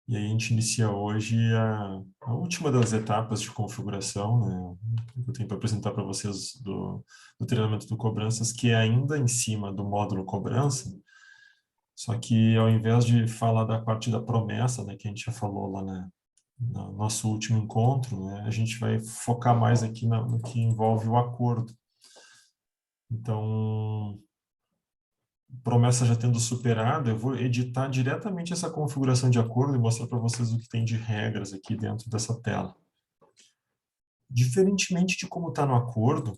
E aí a gente inicia hoje a última das etapas de configuração, né, que eu tenho para apresentar para vocês do treinamento do cobranças, que é ainda em cima do módulo cobrança, só que ao invés de falar da parte da promessa, né, que a gente já falou lá no nosso último encontro, né, a gente vai focar mais aqui no que envolve o acordo. Então, promessa já tendo superado, eu vou editar diretamente essa configuração de acordo e mostrar para vocês o que tem de regras aqui dentro dessa tela. Diferentemente de como está no acordo,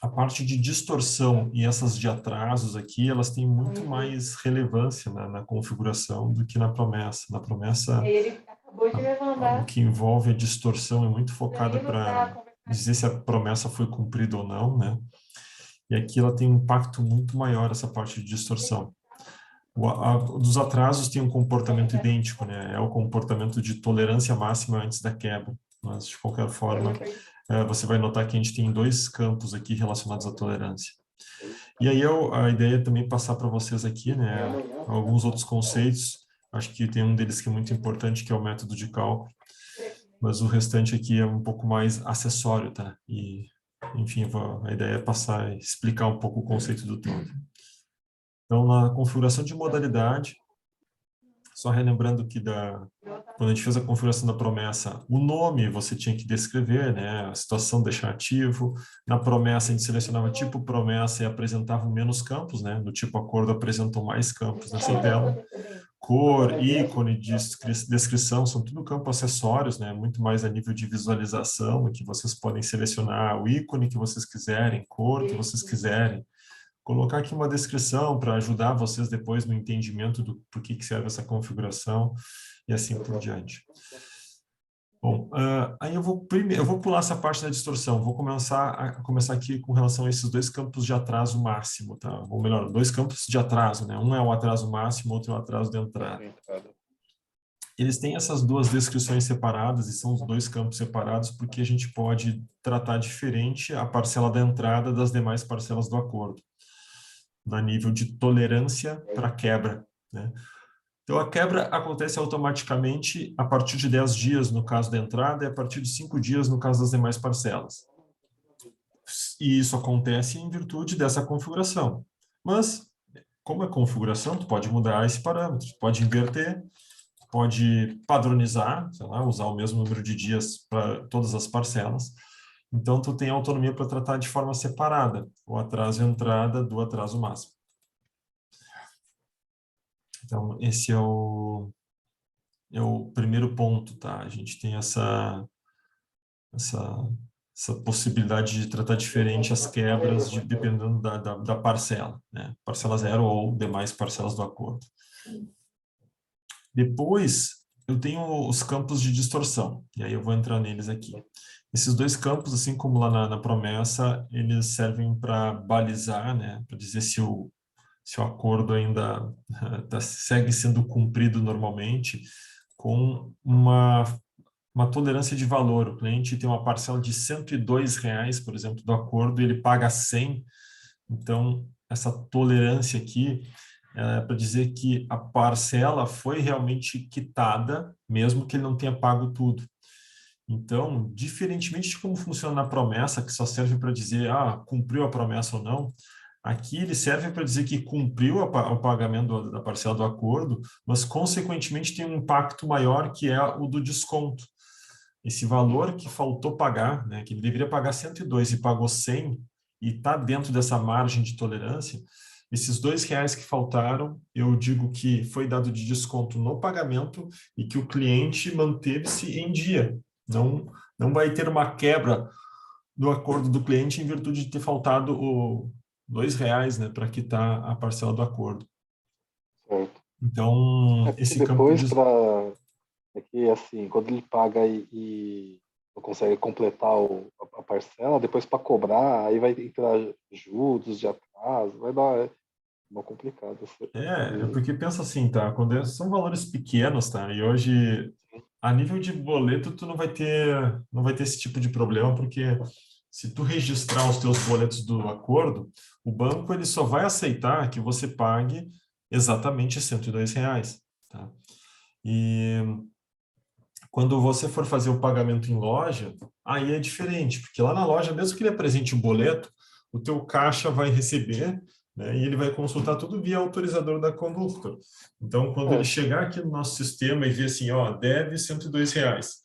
a parte de distorção e essas de atrasos aqui, elas têm muito mais relevância na configuração do que na promessa. Na promessa, Ele acabou de me o mandar. que envolve a distorção é muito focada para dizer se a promessa foi cumprida ou não, né? E aqui ela tem um impacto muito maior, essa parte de distorção. Dos atrasos tem um comportamento idêntico, né? É o comportamento de tolerância máxima antes da quebra. Mas, de qualquer forma, você vai notar que a gente tem dois campos aqui relacionados à tolerância. E aí a ideia é também passar para vocês aqui, né, alguns outros conceitos. Acho que tem um deles que é muito importante, que é o método de cálculo. Mas o restante aqui é um pouco mais acessório, tá? E, enfim, a ideia é passar e explicar um pouco o conceito do todo. Então, na configuração de modalidade, só relembrando que quando a gente fez a configuração da promessa, o nome você tinha que descrever, né? A situação deixar ativo. Na promessa, a gente selecionava tipo promessa e apresentava menos campos, né? No tipo acordo apresentam mais campos nessa tela. Cor, ícone, descrição, são tudo campos acessórios, né? Muito mais a nível de visualização, que vocês podem selecionar o ícone que vocês quiserem, cor que vocês quiserem. Colocar aqui uma descrição para ajudar vocês depois no entendimento do por que serve essa configuração e assim por diante. Bom, aí eu vou pular essa parte da distorção. Vou começar aqui com relação a esses dois campos de atraso máximo, tá? Ou melhor, dois campos de atraso, né? Um é o atraso máximo, outro é o atraso de entrada. Eles têm essas duas descrições separadas e são os dois campos separados porque a gente pode tratar diferente a parcela da entrada das demais parcelas do acordo, a nível de tolerância para quebra, né? Então, a quebra acontece automaticamente a partir de 10 dias no caso da entrada e a partir de 5 dias no caso das demais parcelas. E isso acontece em virtude dessa configuração. Mas, como é configuração, tu pode mudar esse parâmetro, tu pode inverter, pode padronizar, sei lá, usar o mesmo número de dias para todas as parcelas. Então, tu tem autonomia para tratar de forma separada o atraso e entrada do atraso máximo. Então, esse é o primeiro ponto, tá? A gente tem essa possibilidade de tratar diferente as quebras dependendo da parcela, né? Parcela zero ou demais parcelas do acordo. Depois, eu tenho os campos de distorção, e aí eu vou entrar neles aqui. Esses dois campos, assim como lá na promessa, eles servem para balizar, né? Para dizer se o acordo ainda segue sendo cumprido normalmente, com uma tolerância de valor. O cliente tem uma parcela de R$ 102, por exemplo, do acordo, e ele paga 100. Então, essa tolerância aqui é para dizer que a parcela foi realmente quitada, mesmo que ele não tenha pago tudo. Então, diferentemente de como funciona na promessa, que só serve para dizer, cumpriu a promessa ou não, aqui ele serve para dizer que cumpriu o pagamento da parcela do acordo, mas, consequentemente, tem um impacto maior, que é o do desconto. Esse valor que faltou pagar, né, que ele deveria pagar 102 e pagou 100, e está dentro dessa margem de tolerância, esses R$ 2 que faltaram, eu digo que foi dado de desconto no pagamento e que o cliente manteve-se em dia. Não vai ter uma quebra do acordo do cliente em virtude de ter faltado R$ 2, né, para quitar a parcela do acordo. Certo. Então, esse campo depois é que assim, quando ele paga e não consegue completar a parcela, depois para cobrar, aí vai entrar juros de atraso, vai dar uma complicada. Porque pensa assim, tá? Quando são valores pequenos, tá? E hoje, a nível de boleto, tu não vai ter esse tipo de problema, porque se tu registrar os teus boletos do acordo, o banco ele só vai aceitar que você pague exatamente R$ 102, tá? E quando você for fazer o pagamento em loja, aí é diferente, porque lá na loja, mesmo que ele apresente o boleto, o teu caixa vai receber, né, e ele vai consultar tudo via autorizador da Conductor. Então, quando ele chegar aqui no nosso sistema e ver assim, ó, deve R$ 102.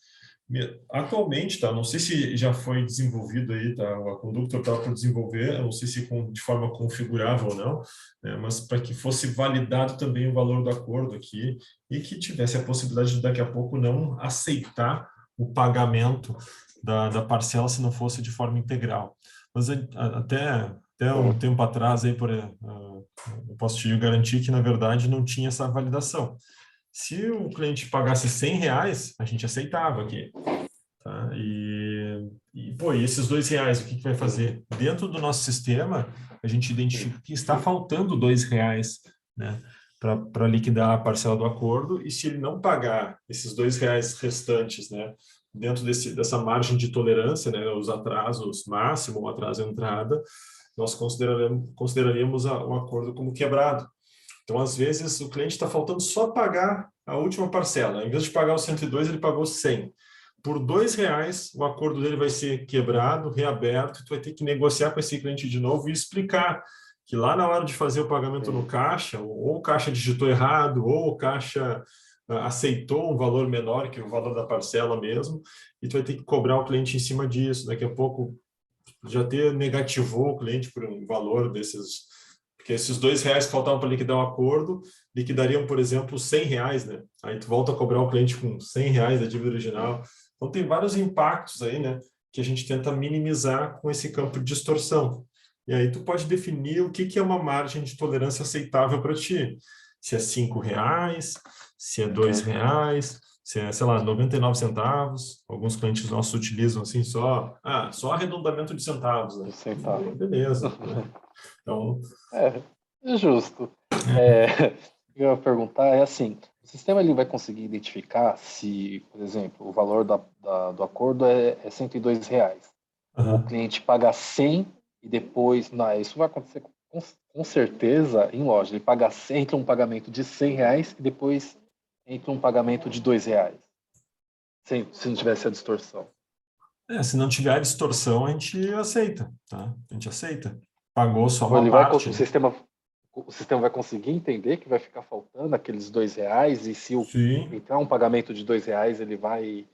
Atualmente, tá? Não sei se já foi desenvolvido aí, tá? A Conductor estava por desenvolver, eu não sei se de forma configurável ou não, né? Mas para que fosse validado também o valor do acordo aqui e que tivesse a possibilidade de daqui a pouco não aceitar o pagamento da parcela se não fosse de forma integral. Mas até um tempo atrás, aí, eu posso te garantir que, na verdade, não tinha essa validação. Se o cliente pagasse R$ 100, a gente aceitava aqui. Tá? E esses R$ 2, o que vai fazer? Dentro do nosso sistema, a gente identifica que está faltando R$ 2, né, para liquidar a parcela do acordo, e se ele não pagar esses R$ 2 restantes, né, dentro dessa margem de tolerância, né, os atrasos máximo, o atraso à entrada, nós consideraríamos o acordo como quebrado. Então, às vezes, o cliente está faltando só pagar a última parcela. Em vez de pagar os 102, ele pagou 100. Por R$ 2, o acordo dele vai ser quebrado, reaberto, e tu vai ter que negociar com esse cliente de novo e explicar que lá na hora de fazer o pagamento no caixa, ou o caixa digitou errado, ou o caixa aceitou um valor menor que o valor da parcela mesmo, e tu vai ter que cobrar o cliente em cima disso. Daqui a pouco já negativou o cliente por um valor desses, porque esses R$ 2 que faltavam para liquidar o acordo, liquidariam, por exemplo, R$ 100, né? Aí tu volta a cobrar o cliente com R$ 100 da dívida original. Então tem vários impactos aí, né, que a gente tenta minimizar com esse campo de distorção. E aí tu pode definir o que é uma margem de tolerância aceitável para ti. Se é R$ 5, se é R$ 2, se é, sei lá, 99 centavos. Alguns clientes nossos utilizam assim só arredondamento de centavos, né? Centavo. Beleza, né? Então, é justo. O que eu ia perguntar é assim, o sistema ele vai conseguir identificar se, por exemplo, o valor do acordo é R$ 102. O cliente paga 100 e depois... Não, isso vai acontecer com certeza em loja. Ele paga 100, entra um pagamento de R$ 100 e depois entra um pagamento de R$ 2. Se não tivesse a distorção. se não tiver a distorção, a gente aceita, tá? A gente aceita. Pagou só Ou uma parte. O sistema vai conseguir entender que vai ficar faltando aqueles R$ 2 e se Sim. entrar um pagamento de R$ 2, ele vai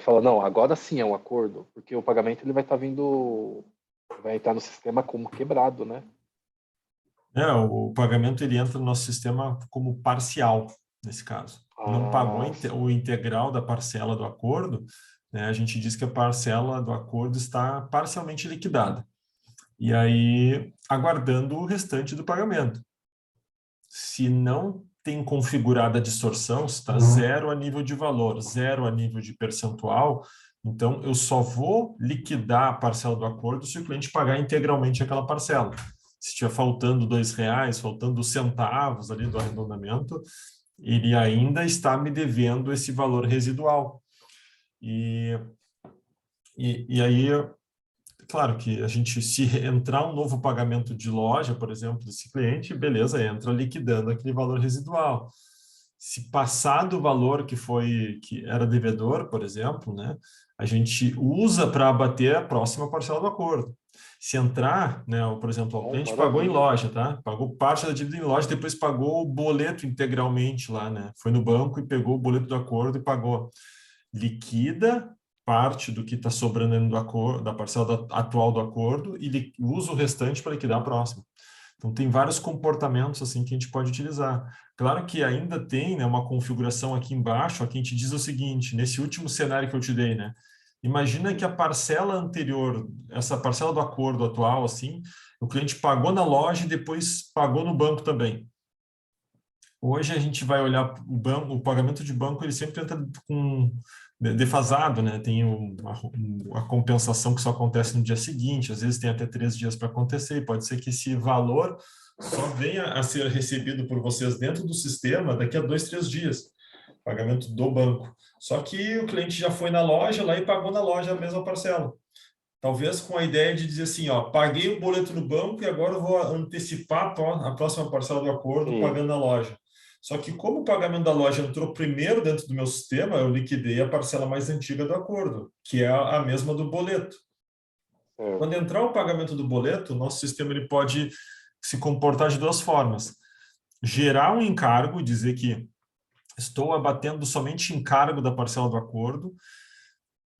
falar, não, agora sim é um acordo, porque o pagamento ele vai estar vai entrar no sistema como quebrado, né? O pagamento ele entra no nosso sistema como parcial, nesse caso. Não pagou o integral da parcela do acordo, né? A gente diz que a parcela do acordo está parcialmente liquidada. E aí, aguardando o restante do pagamento. Se não tem configurada a distorção, se está zero a nível de valor, zero a nível de percentual, então eu só vou liquidar a parcela do acordo se o cliente pagar integralmente aquela parcela. Se estiver faltando R$ 2, faltando centavos ali do arredondamento, ele ainda está me devendo esse valor residual. E aí, claro que a gente, se entrar um novo pagamento de loja, por exemplo, desse cliente, beleza, entra liquidando aquele valor residual. Se passar do valor que era devedor, por exemplo, né, a gente usa para abater a próxima parcela do acordo. Se entrar, né, por exemplo, o cliente pagou em loja, tá? Pagou parte da dívida em loja, depois pagou o boleto integralmente lá, né? Foi no banco e pegou o boleto do acordo e pagou. Liquida parte do que está sobrando do acordo, da parcela atual do acordo e usa o restante para liquidar a próxima. Então, tem vários comportamentos assim que a gente pode utilizar. Claro que ainda tem, né, uma configuração aqui embaixo, aqui a gente diz o seguinte, nesse último cenário que eu te dei, né? Imagina que a parcela anterior, essa parcela do acordo atual, assim, o cliente pagou na loja e depois pagou no banco também. Hoje a gente vai olhar o pagamento de banco, ele sempre entra com defasado, né? Tem a compensação que só acontece no dia seguinte, às vezes tem até 3 dias para acontecer, e pode ser que esse valor só venha a ser recebido por vocês dentro do sistema daqui a 2, 3 dias, pagamento do banco. Só que o cliente já foi na loja lá e pagou na loja a mesma parcela. Talvez com a ideia de dizer assim, ó, paguei o boleto no banco e agora eu vou antecipar a próxima parcela do acordo pagando na loja. Só que como o pagamento da loja entrou primeiro dentro do meu sistema, eu liquidei a parcela mais antiga do acordo, que é a mesma do boleto. Quando entrar o pagamento do boleto, o nosso sistema ele pode se comportar de duas formas. Gerar um encargo e dizer que estou abatendo somente encargo da parcela do acordo,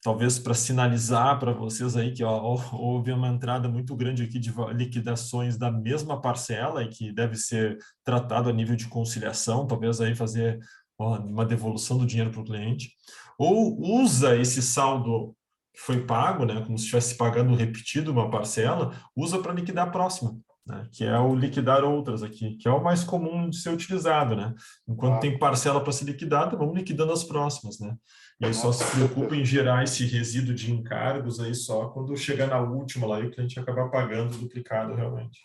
talvez para sinalizar para vocês aí que houve uma entrada muito grande aqui de liquidações da mesma parcela e que deve ser tratado a nível de conciliação, talvez aí fazer uma devolução do dinheiro para o cliente, ou usa esse saldo que foi pago, né, como se estivesse pagando repetido uma parcela, usa para liquidar a próxima, né, que é o liquidar outras aqui, que é o mais comum de ser utilizado, né? Enquanto tem parcela para ser liquidada, vamos liquidando as próximas, né? E aí só se preocupa em gerar esse resíduo de encargos aí só quando chegar na última lá e o cliente acabar pagando duplicado realmente.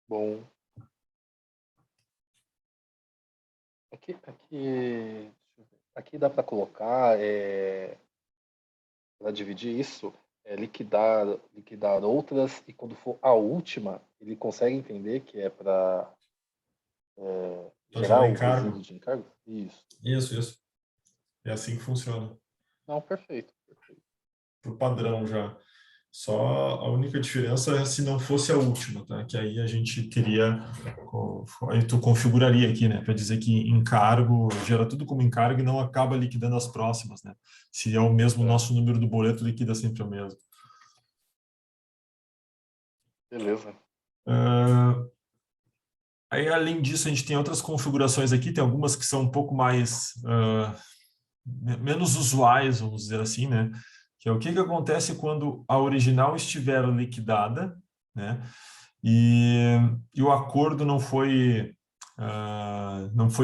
Bom. Aqui dá para colocar, para dividir isso, liquidar outras, e quando for a última, ele consegue entender que é para gerar o resíduo de encargo? Isso. É assim que funciona. Não, perfeito. Pro padrão já. Só a única diferença é se não fosse a última, tá? Que aí a gente teria, aí tu configuraria aqui, né? Para dizer que encargo, gera tudo como encargo e não acaba liquidando as próximas, né? Se é o mesmo nosso número do boleto, liquida sempre o mesmo. Beleza. Aí, além disso, a gente tem outras configurações aqui, tem algumas que são um pouco mais menos usuais, vamos dizer assim, né? Que é o que acontece quando a original estiver liquidada, né? E o acordo não foi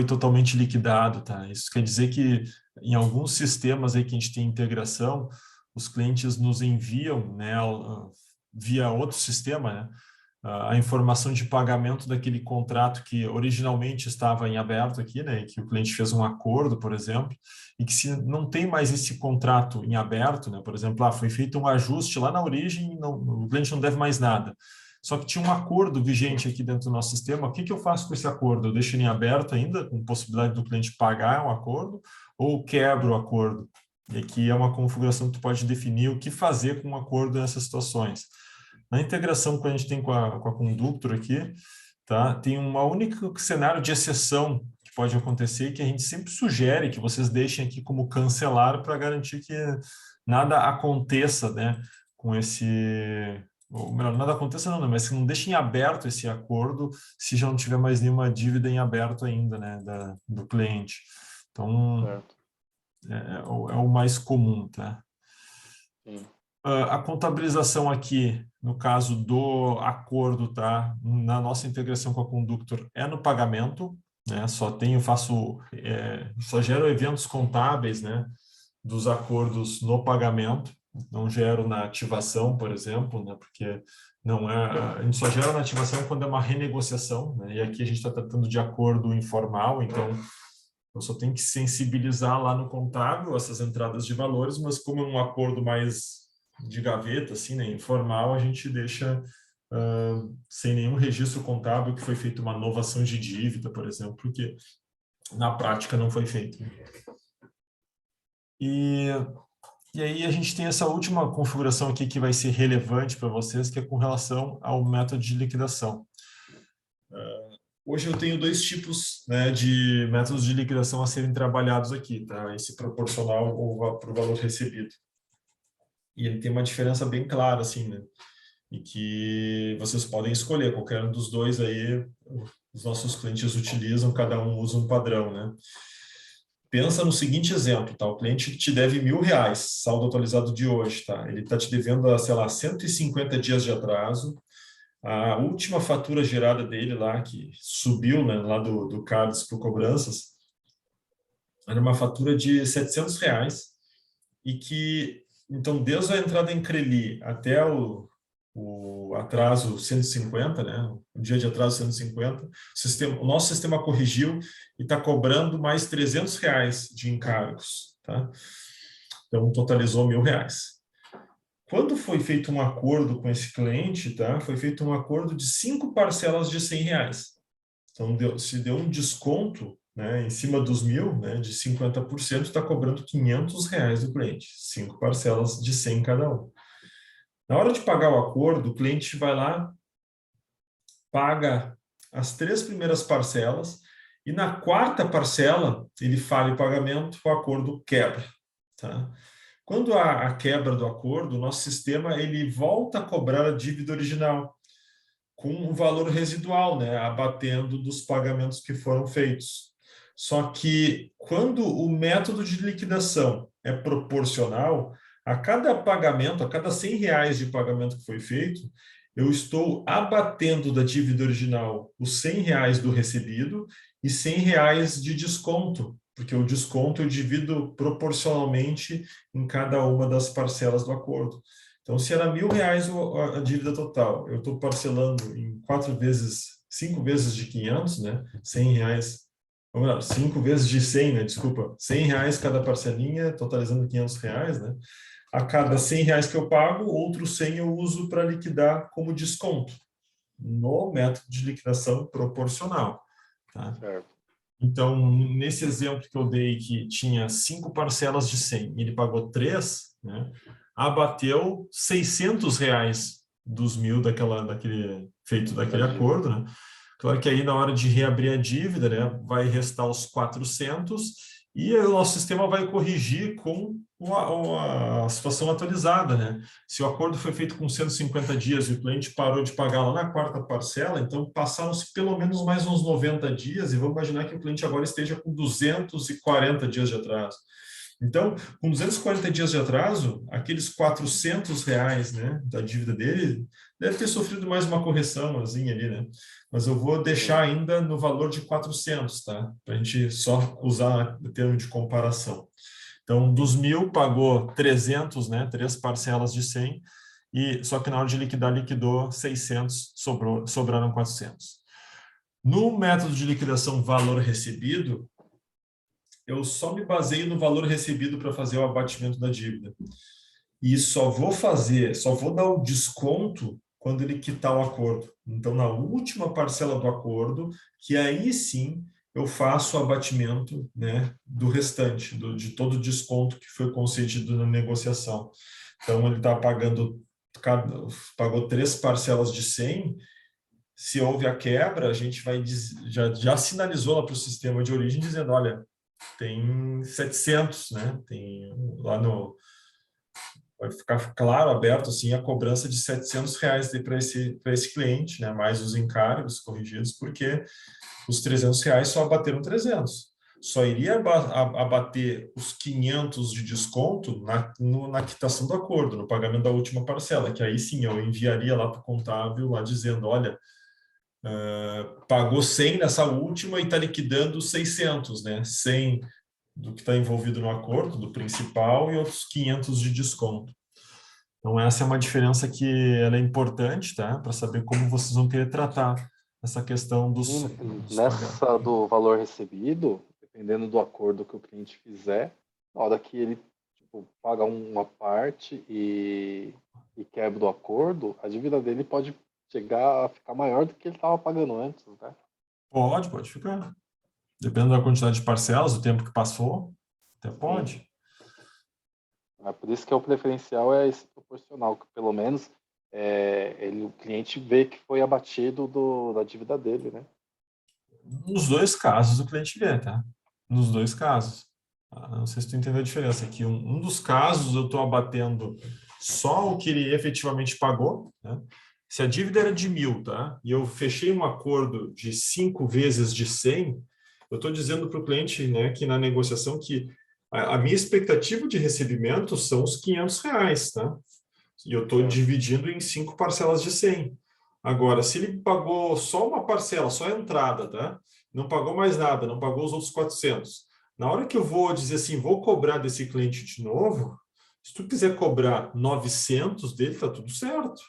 totalmente liquidado, tá? Isso quer dizer que em alguns sistemas aí que a gente tem integração, os clientes nos enviam, né, via outro sistema, né, a informação de pagamento daquele contrato que originalmente estava em aberto aqui, né, que o cliente fez um acordo, por exemplo, e que se não tem mais esse contrato em aberto, né, por exemplo, foi feito um ajuste lá na origem, o cliente não deve mais nada. Só que tinha um acordo vigente aqui dentro do nosso sistema. O que eu faço com esse acordo? Eu deixo ele em aberto ainda, com possibilidade do cliente pagar um acordo, ou quebro o acordo? E aqui é uma configuração que tu pode definir o que fazer com um acordo nessas situações. Na integração que a gente tem com a Conductor aqui, tá? Tem um único cenário de exceção que pode acontecer, que a gente sempre sugere que vocês deixem aqui como cancelar para garantir que nada aconteça, né, com esse... Ou melhor, nada aconteça não, mas que não deixem aberto esse acordo se já não tiver mais nenhuma dívida em aberto ainda, né, do cliente. Então, é o mais comum, tá? Sim. A contabilização aqui, no caso do acordo, tá? Na nossa integração com a Conductor, é no pagamento, né? Só gero eventos contábeis, né, dos acordos no pagamento, não gero na ativação, por exemplo, né, porque não é, a gente só gera na ativação quando é uma renegociação, né, e aqui a gente está tratando de acordo informal, então eu só tenho que sensibilizar lá no contábil essas entradas de valores, mas como é um acordo mais de gaveta, assim, né, informal, a gente deixa sem nenhum registro contábil que foi feita uma novação de dívida, por exemplo, porque na prática não foi feito. E aí a gente tem essa última configuração aqui que vai ser relevante para vocês, que é com relação ao método de liquidação. Hoje eu tenho dois tipos, né, de métodos de liquidação a serem trabalhados aqui, tá? Esse proporcional para o valor recebido. E ele tem uma diferença bem clara, assim, né? E que vocês podem escolher qualquer um dos dois aí, os nossos clientes utilizam, cada um usa um padrão, né? Pensa no seguinte exemplo, tá? O cliente te deve R$1.000, saldo atualizado de hoje, tá? Ele está te devendo, sei lá, 150 dias de atraso. A última fatura gerada dele lá, que subiu, né, lá do CARDS para cobranças, era uma fatura de R$700 e que, então, desde a entrada em Creli até o atraso 150, né? O dia de atraso 150, o nosso sistema corrigiu e está cobrando mais R$300 de encargos, tá? Então, totalizou R$1.000. Quando foi feito um acordo com esse cliente, tá? Foi feito um acordo de 5 parcelas de R$100. Então, se deu um desconto, né, em cima dos 1.000, né, de 50%, está cobrando R$ 500 do cliente, 5 parcelas de 100 cada um. Na hora de pagar o acordo, o cliente vai lá, paga as 3 primeiras parcelas e na quarta parcela ele falha o pagamento, o acordo quebra. Tá? Quando há a quebra do acordo, o nosso sistema ele volta a cobrar a dívida original com um valor residual, né, abatendo dos pagamentos que foram feitos. Só que quando o método de liquidação é proporcional, a cada pagamento, a cada R$ 100 de pagamento que foi feito, eu estou abatendo da dívida original os R$ 100 do recebido e R$ 100 de desconto, porque o desconto eu divido proporcionalmente em cada uma das parcelas do acordo. Então, se era R$ 1.000 a dívida total, eu estou parcelando em 4 vezes, 5 vezes de 500, né? R$ 100, ou melhor, 5 vezes de 100, né? Desculpa, R$ 100 cada parcelinha, totalizando R$ 500, né? A cada R$ 100 que eu pago, outros 100 eu uso para liquidar como desconto, no método de liquidação proporcional. Tá? Certo. Então, nesse exemplo que eu dei, que tinha 5 parcelas de 100 e ele pagou 3, né, abateu R$ 600 dos 1.000 daquele acordo. Né? Claro que aí, na hora de reabrir a dívida, né, vai restar os 400 e o nosso sistema vai corrigir com a situação atualizada. Né? Se o acordo foi feito com 150 dias e o cliente parou de pagar lá na quarta parcela, então passaram-se pelo menos mais uns 90 dias e vamos imaginar que o cliente agora esteja com 240 dias de atraso. Então, com 240 dias de atraso, aqueles R$ 400, né, da dívida dele deve ter sofrido mais uma correçãozinha ali, né? Mas eu vou deixar ainda no valor de 400, tá? Para a gente só usar o termo de comparação. Então, dos 1.000 pagou 300, né? 3 parcelas de 100, e só que na hora de liquidar, liquidou 600, sobraram 400. No método de liquidação valor recebido, eu só me baseio no valor recebido para fazer o abatimento da dívida. E só vou dar o desconto quando ele quitar o acordo. Então, na última parcela do acordo, que aí sim eu faço o abatimento, né, do restante, de todo o desconto que foi concedido na negociação. Então, ele está pagou 3 parcelas de 100. Se houve a quebra, a gente já sinalizou lá para o sistema de origem, dizendo, olha, tem 700, né? Tem lá no... Vai ficar claro, aberto, assim, a cobrança de R$ 700 para esse cliente, né? Mais os encargos corrigidos, porque os R$ 300 só abateram 300. Só iria abater os 500 de desconto na quitação do acordo, no pagamento da última parcela, que aí sim eu enviaria lá para o contábil, lá dizendo, olha, pagou 100 nessa última e está liquidando 600, né? 100 do que está envolvido no acordo, do principal, e outros 500 de desconto. Então, essa é uma diferença que ela é importante, tá? Para saber como vocês vão querer tratar essa questão dos Nessa do valor recebido, dependendo do acordo que o cliente fizer, na hora que ele paga uma parte e quebra do acordo, a dívida dele pode chegar a ficar maior do que ele estava pagando antes, né? Pode ficar. Dependendo da quantidade de parcelas, o tempo que passou, até pode. É por isso que o preferencial é esse proporcional, que pelo menos o cliente vê que foi abatido da dívida dele, né? Nos dois casos o cliente vê, tá? Nos dois casos. Não sei se tu entendeu a diferença. Aqui, um dos casos eu estou abatendo só o que ele efetivamente pagou, né? Se a dívida era de 1.000, tá? E eu fechei um acordo de 5 vezes de 100, eu estou dizendo para o cliente, né, que na negociação que a minha expectativa de recebimento são os R$ 500, tá? E eu estou dividindo em 5 parcelas de 100. Agora, se ele pagou só uma parcela, só a entrada, tá? Não pagou mais nada, não pagou os outros 400. Na hora que eu vou dizer assim, vou cobrar desse cliente de novo, se tu quiser cobrar 900 dele, tá tudo certo.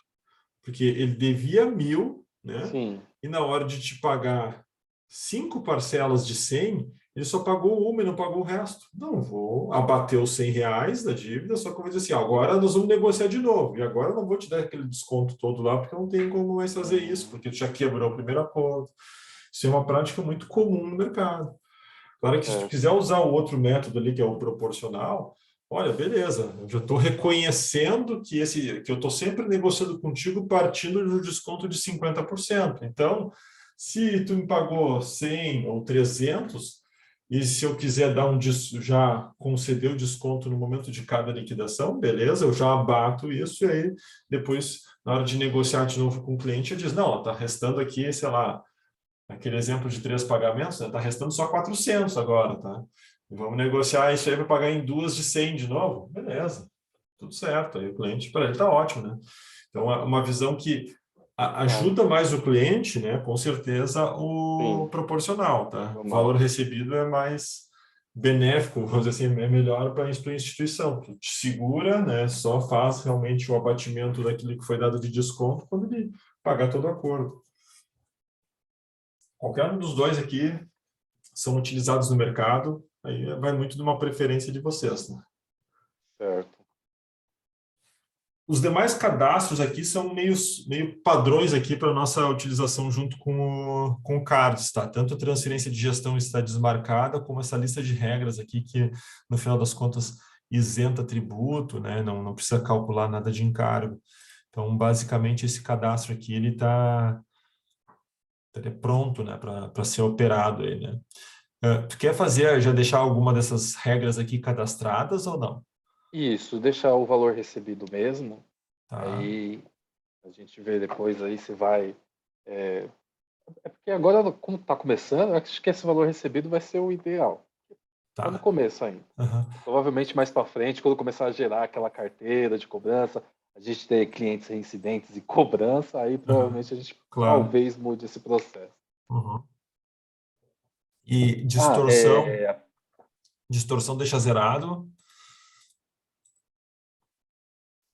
Porque ele devia 1.000, né? Sim. E na hora de te pagar 5 parcelas de 100, ele só pagou uma e não pagou o resto. Não, vou abater os R$ 100 da dívida, só que eu vou dizer assim, agora nós vamos negociar de novo. E agora eu não vou te dar aquele desconto todo lá, porque eu não tenho como mais fazer isso, porque tu já quebrou o primeiro acordo. Isso é uma prática muito comum no mercado. Claro que se tu É, quiser usar o outro método ali, que é o proporcional, olha, beleza, eu já estou reconhecendo que eu estou sempre negociando contigo partindo do desconto de 50%. Então, se tu me pagou 100 ou 300, e se eu quiser já conceder o desconto no momento de cada liquidação, beleza, eu já abato isso e aí depois, na hora de negociar de novo com o cliente, eu diz, não, está restando aqui, sei lá, aquele exemplo de 3 pagamentos, está restando só 400 agora, tá? Vamos negociar isso aí para pagar em duas de 100 de novo? Beleza, tudo certo. Aí o cliente, para ele está ótimo, né? Então, uma visão que tá. ajuda mais o cliente, né? Com certeza, o Sim, proporcional, tá? O valor normal. recebido é mais benéfico, vamos dizer assim, é melhor para a instituição. Tu te segura, né? Só faz realmente o abatimento daquilo que foi dado de desconto quando ele pagar todo o acordo. Qualquer um dos dois aqui são utilizados no mercado, aí vai muito de uma preferência de vocês, né? Certo. Os demais cadastros aqui são meio padrões aqui para a nossa utilização junto com o CARDS, tá? Tanto a transferência de gestão está desmarcada, como essa lista de regras aqui que, no final das contas, isenta tributo, né? Não precisa calcular nada de encargo. Então, basicamente, esse cadastro aqui, ele estaria pronto, né, para ser operado aí, né? Tu quer já deixar alguma dessas regras aqui cadastradas ou não? Isso, deixar o valor recebido mesmo, Tá, aí a gente vê depois aí se vai. É, é porque agora, como está começando, eu acho que esse valor recebido vai ser o ideal. Está no tá. começo ainda. Aham. Provavelmente mais para frente, quando começar a gerar aquela carteira de cobrança, a gente ter clientes reincidentes e cobrança, aí Aham. provavelmente a gente Claro. talvez mude esse processo. Uhum. E Ah, distorção deixa zerado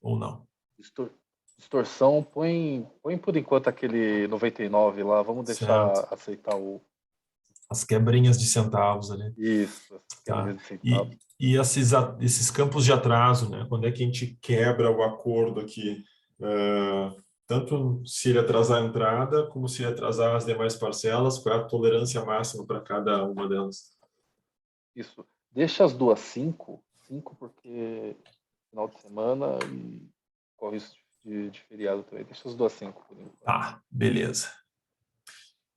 ou não? distor- distorção, põe por enquanto aquele 99 lá, vamos Certo. deixar aceitar o. As quebrinhas de centavos ali. Isso, as Tá. quebrinhas de centavos. E esses campos de atraso, né? Quando é que a gente quebra o acordo aqui? Tanto se ele atrasar a entrada, como se ele atrasar as demais parcelas, qual é a tolerância máxima para cada uma delas? Isso. Deixa as duas 5, 5 porque final de semana e corre isso de feriado também. Deixa as duas 5 por enquanto. Tá, beleza.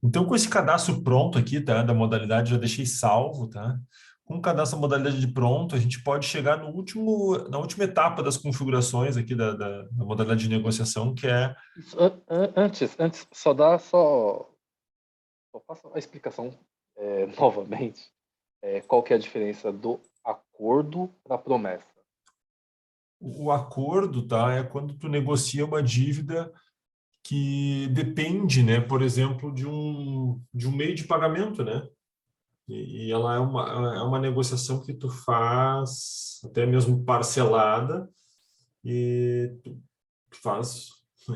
Então, com esse cadastro pronto aqui, tá? Da modalidade, já deixei salvo, tá? Com o cadastro da modalidade de pronto, a gente pode chegar na última etapa das configurações aqui da modalidade de negociação, que é... Isso, antes, só faça a explicação novamente. Qual que é a diferença do acordo para a promessa? O acordo, tá? É quando tu negocia uma dívida que depende, né? Por exemplo, de um meio de pagamento, né? E ela é uma negociação que tu faz até mesmo parcelada e tu faz,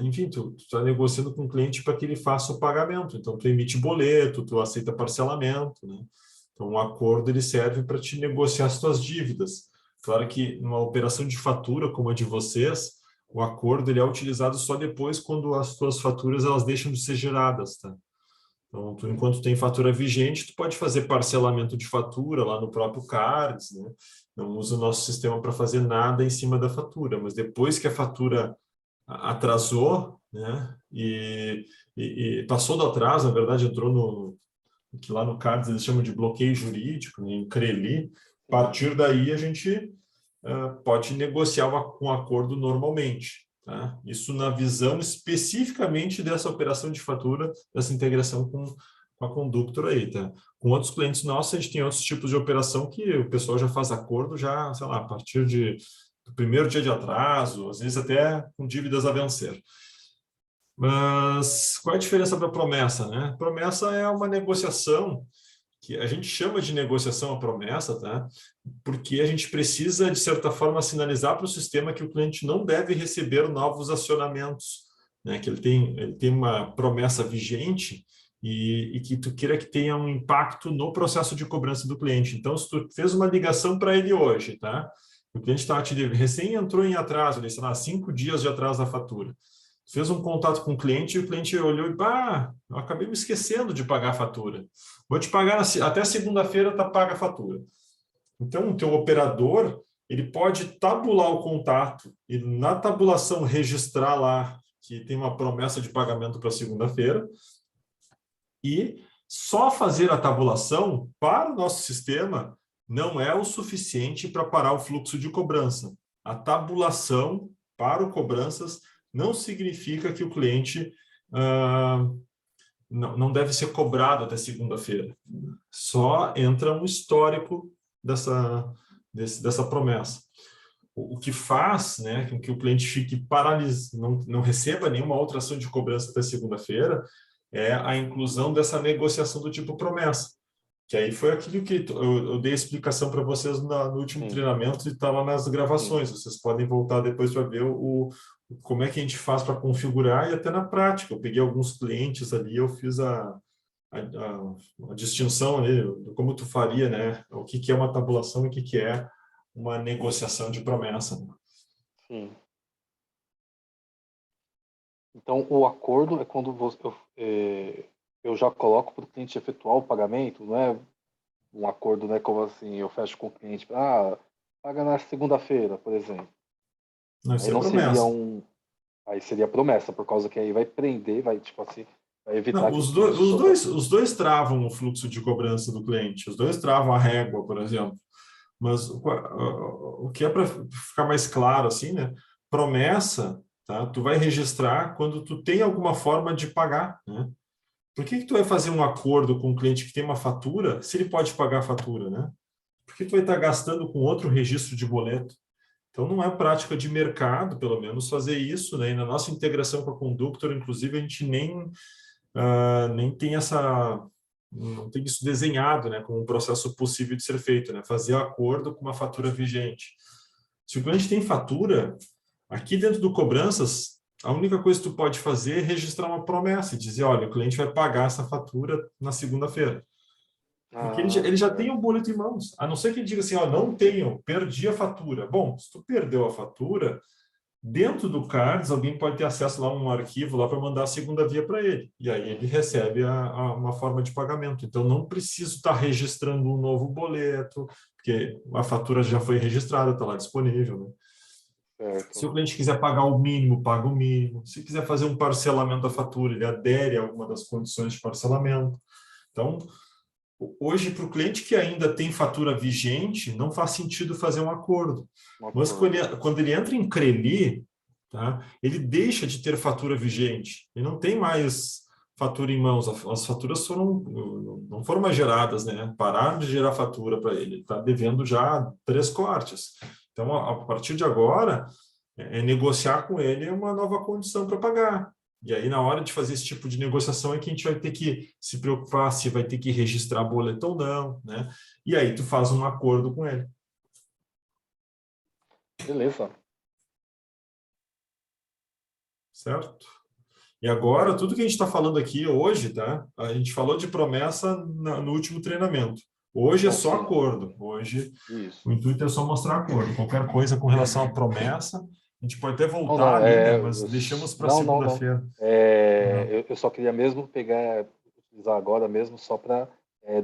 enfim, tu está negociando com o cliente para que ele faça o pagamento. Então, tu emite boleto, tu aceita parcelamento, né? Então, o acordo ele serve para te negociar as tuas dívidas. Claro que numa operação de fatura como a de vocês, o acordo ele é utilizado só depois quando as tuas faturas elas deixam de ser geradas, tá? Então, enquanto tem fatura vigente, tu pode fazer parcelamento de fatura lá no próprio Cards, né? Não usa o nosso sistema para fazer nada em cima da fatura, mas depois que a fatura atrasou, né? E passou do atraso, na verdade, entrou que lá no Cards eles chamam de bloqueio jurídico, né, em CRELI. A Sim. partir daí a gente pode negociar um acordo normalmente. Tá? Isso na visão especificamente dessa operação de fatura, dessa integração com a Conductor aí. Tá? Com outros clientes nossos, a gente tem outros tipos de operação que o pessoal já faz acordo já, sei lá, a partir do primeiro dia de atraso, às vezes até com dívidas a vencer. Mas qual é a diferença para promessa, né? Promessa é uma negociação que a gente chama de negociação à promessa, tá? Porque a gente precisa, de certa forma, sinalizar para o sistema que o cliente não deve receber novos acionamentos, né? Que ele tem uma promessa vigente e que tu queira que tenha um impacto no processo de cobrança do cliente. Então, se tu fez uma ligação para ele hoje, tá? O cliente recém entrou em atraso, sei lá, 5 dias de atraso da fatura. fez um contato com o cliente e o cliente olhou e, eu acabei me esquecendo de pagar a fatura. Vou te pagar até segunda-feira, tá paga a fatura. Então, o teu operador, ele pode tabular o contato e na tabulação registrar lá que tem uma promessa de pagamento para segunda-feira e só fazer a tabulação para o nosso sistema não é o suficiente para parar o fluxo de cobrança. A tabulação para o cobranças não significa que o cliente não deve ser cobrado até segunda-feira. Só entra um histórico dessa promessa. O que faz, né, com que o cliente fique paralisado, não receba nenhuma outra ação de cobrança até segunda-feira, é a inclusão dessa negociação do tipo promessa. Que aí foi aquilo que eu dei explicação para vocês no último treinamento e está lá nas gravações. Vocês podem voltar depois para ver como é que a gente faz para configurar e até na prática. Eu peguei alguns clientes ali, eu fiz a distinção ali, como tu faria, né? O que é uma tabulação e o que é uma negociação de promessa. Sim. Então, o acordo é quando eu já coloco para o cliente efetuar o pagamento, não é um acordo, né? Como assim, eu fecho com o cliente, paga na segunda-feira, por exemplo. Não, isso Aí é não seria promessa. aí seria promessa, por causa que aí vai prender, vai, tipo assim, vai evitar Não, que o cliente os dois travam o fluxo de cobrança do cliente, os dois travam a régua, por exemplo. Mas o que é para ficar mais claro assim, né? Promessa, tá? Tu vai registrar quando tu tem alguma forma de pagar, né? Por que tu vai fazer um acordo com um cliente que tem uma fatura se ele pode pagar a fatura, né? Por que tu vai estar gastando com outro registro de boleto? Então, não é prática de mercado, pelo menos, fazer isso, né? E na nossa integração com a Conductor, inclusive, a gente nem tem não tem isso desenhado, né, como um processo possível de ser feito, né? Fazer acordo com uma fatura vigente. Se o cliente tem fatura, aqui dentro do cobranças, a única coisa que tu pode fazer é registrar uma promessa e dizer, olha, o cliente vai pagar essa fatura na segunda-feira. Porque ele já tem o boleto em mãos. A não ser que ele diga assim, ó, não tenho, perdi a fatura. Bom, se tu perdeu a fatura, dentro do Cards, alguém pode ter acesso lá a um arquivo lá para mandar a segunda via para ele. E aí ele recebe uma forma de pagamento. Então, não preciso estar registrando um novo boleto, porque a fatura já foi registrada, está lá disponível, né? Certo. Se o cliente quiser pagar o mínimo, paga o mínimo. Se quiser fazer um parcelamento da fatura, ele adere a alguma das condições de parcelamento. Então, hoje, para o cliente que ainda tem fatura vigente, não faz sentido fazer um acordo. Mas quando ele entra em CRELI, tá, ele deixa de ter fatura vigente. Ele não tem mais fatura em mãos. As faturas não foram mais geradas, né? Pararam de gerar fatura para ele. Ele está devendo já 3 cortes. Então, a partir de agora, é negociar com ele uma nova condição para pagar. E aí, na hora de fazer esse tipo de negociação, é que a gente vai ter que se preocupar se vai ter que registrar boleto ou não, né? E aí, tu faz um acordo com ele. Beleza. Certo? E agora, tudo que a gente está falando aqui hoje, tá? A gente falou de promessa no último treinamento. Hoje é só acordo. Hoje, o intuito é só mostrar acordo. Qualquer coisa com relação à promessa, a gente pode até voltar ali, né? Mas deixamos para segunda-feira. Eu só queria mesmo utilizar agora mesmo só para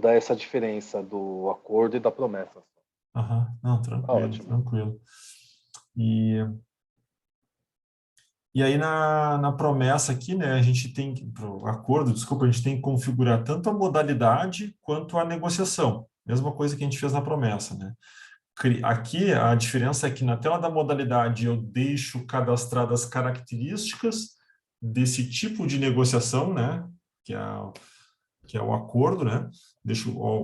dar essa diferença do acordo e da promessa. Não, tranquilo, Ótimo. tranquilo. E aí, na promessa aqui, né, a gente tem, pro acordo, desculpa, a gente tem que configurar tanto a modalidade quanto a negociação. Mesma coisa que a gente fez na promessa, né? Aqui, a diferença é que na tela da modalidade eu deixo cadastradas características desse tipo de negociação, né? Que é o acordo, né?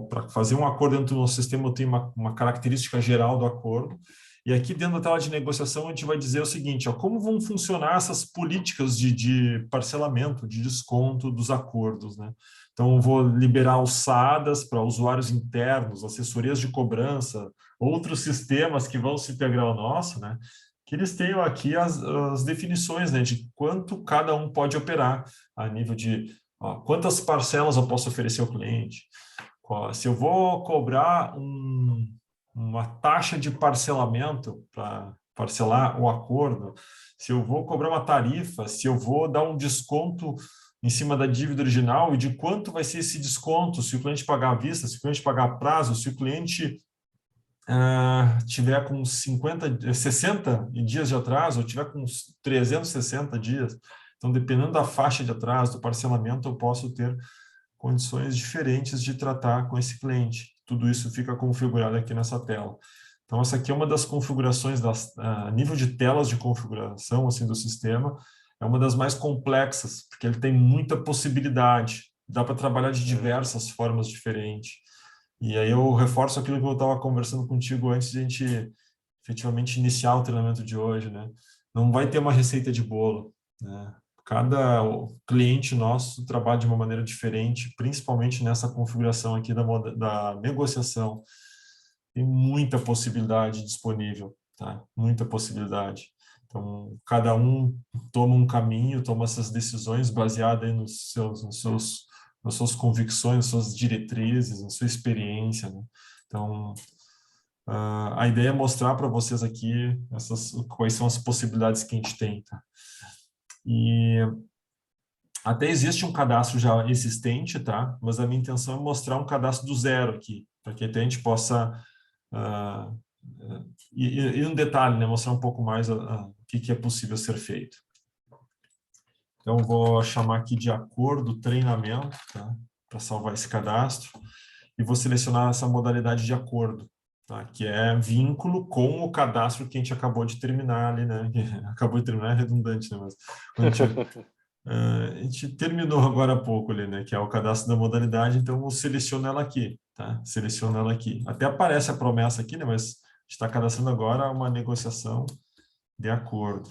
Para fazer um acordo dentro do nosso sistema, eu tenho uma característica geral do acordo. E aqui dentro da tela de negociação, a gente vai dizer o seguinte, ó, como vão funcionar essas políticas de parcelamento, de desconto dos acordos, né? Então, eu vou liberar alçadas para usuários internos, assessorias de cobrança, outros sistemas que vão se integrar ao nosso, né? Que eles tenham aqui as definições, né, de quanto cada um pode operar a nível de quantas parcelas eu posso oferecer ao cliente, se eu vou cobrar uma taxa de parcelamento para parcelar o acordo, se eu vou cobrar uma tarifa, se eu vou dar um desconto em cima da dívida original e de quanto vai ser esse desconto, se o cliente pagar à vista, se o cliente pagar a prazo, se o cliente tiver com 60 dias de atraso, ou tiver com 360 dias. Então, dependendo da faixa de atraso, do parcelamento, eu posso ter condições diferentes de tratar com esse cliente. Tudo isso fica configurado aqui nessa tela. Então, essa aqui é uma das configurações, nível de telas de configuração assim, do sistema, é uma das mais complexas, porque ele tem muita possibilidade. Dá para trabalhar de diversas formas diferentes. E aí eu reforço aquilo que eu estava conversando contigo antes de a gente efetivamente iniciar o treinamento de hoje, né? Não vai ter uma receita de bolo, né? Cada cliente nosso trabalha de uma maneira diferente, principalmente nessa configuração aqui da negociação. Tem muita possibilidade disponível, tá? Muita possibilidade. Então, cada um toma um caminho, toma essas decisões baseadas nas suas convicções, nas suas diretrizes, na sua experiência, né? Então, a ideia é mostrar para vocês aqui quais são as possibilidades que a gente tem, tá? E até existe um cadastro já existente, tá? Mas a minha intenção é mostrar um cadastro do zero aqui, para que até a gente possa... e um detalhe, né? Mostrar um pouco mais o que é possível ser feito. Então, vou chamar aqui de acordo treinamento, tá? Para salvar esse cadastro. E vou selecionar essa modalidade de acordo, tá? Que é vínculo com o cadastro que a gente acabou de terminar ali, né? Acabou de terminar, é redundante, né? Mas a gente terminou agora há pouco ali, né? Que é o cadastro da modalidade, então eu seleciono ela aqui, tá? Seleciono ela aqui. Até aparece a promessa aqui, né? Mas a gente está cadastrando agora uma negociação de acordo.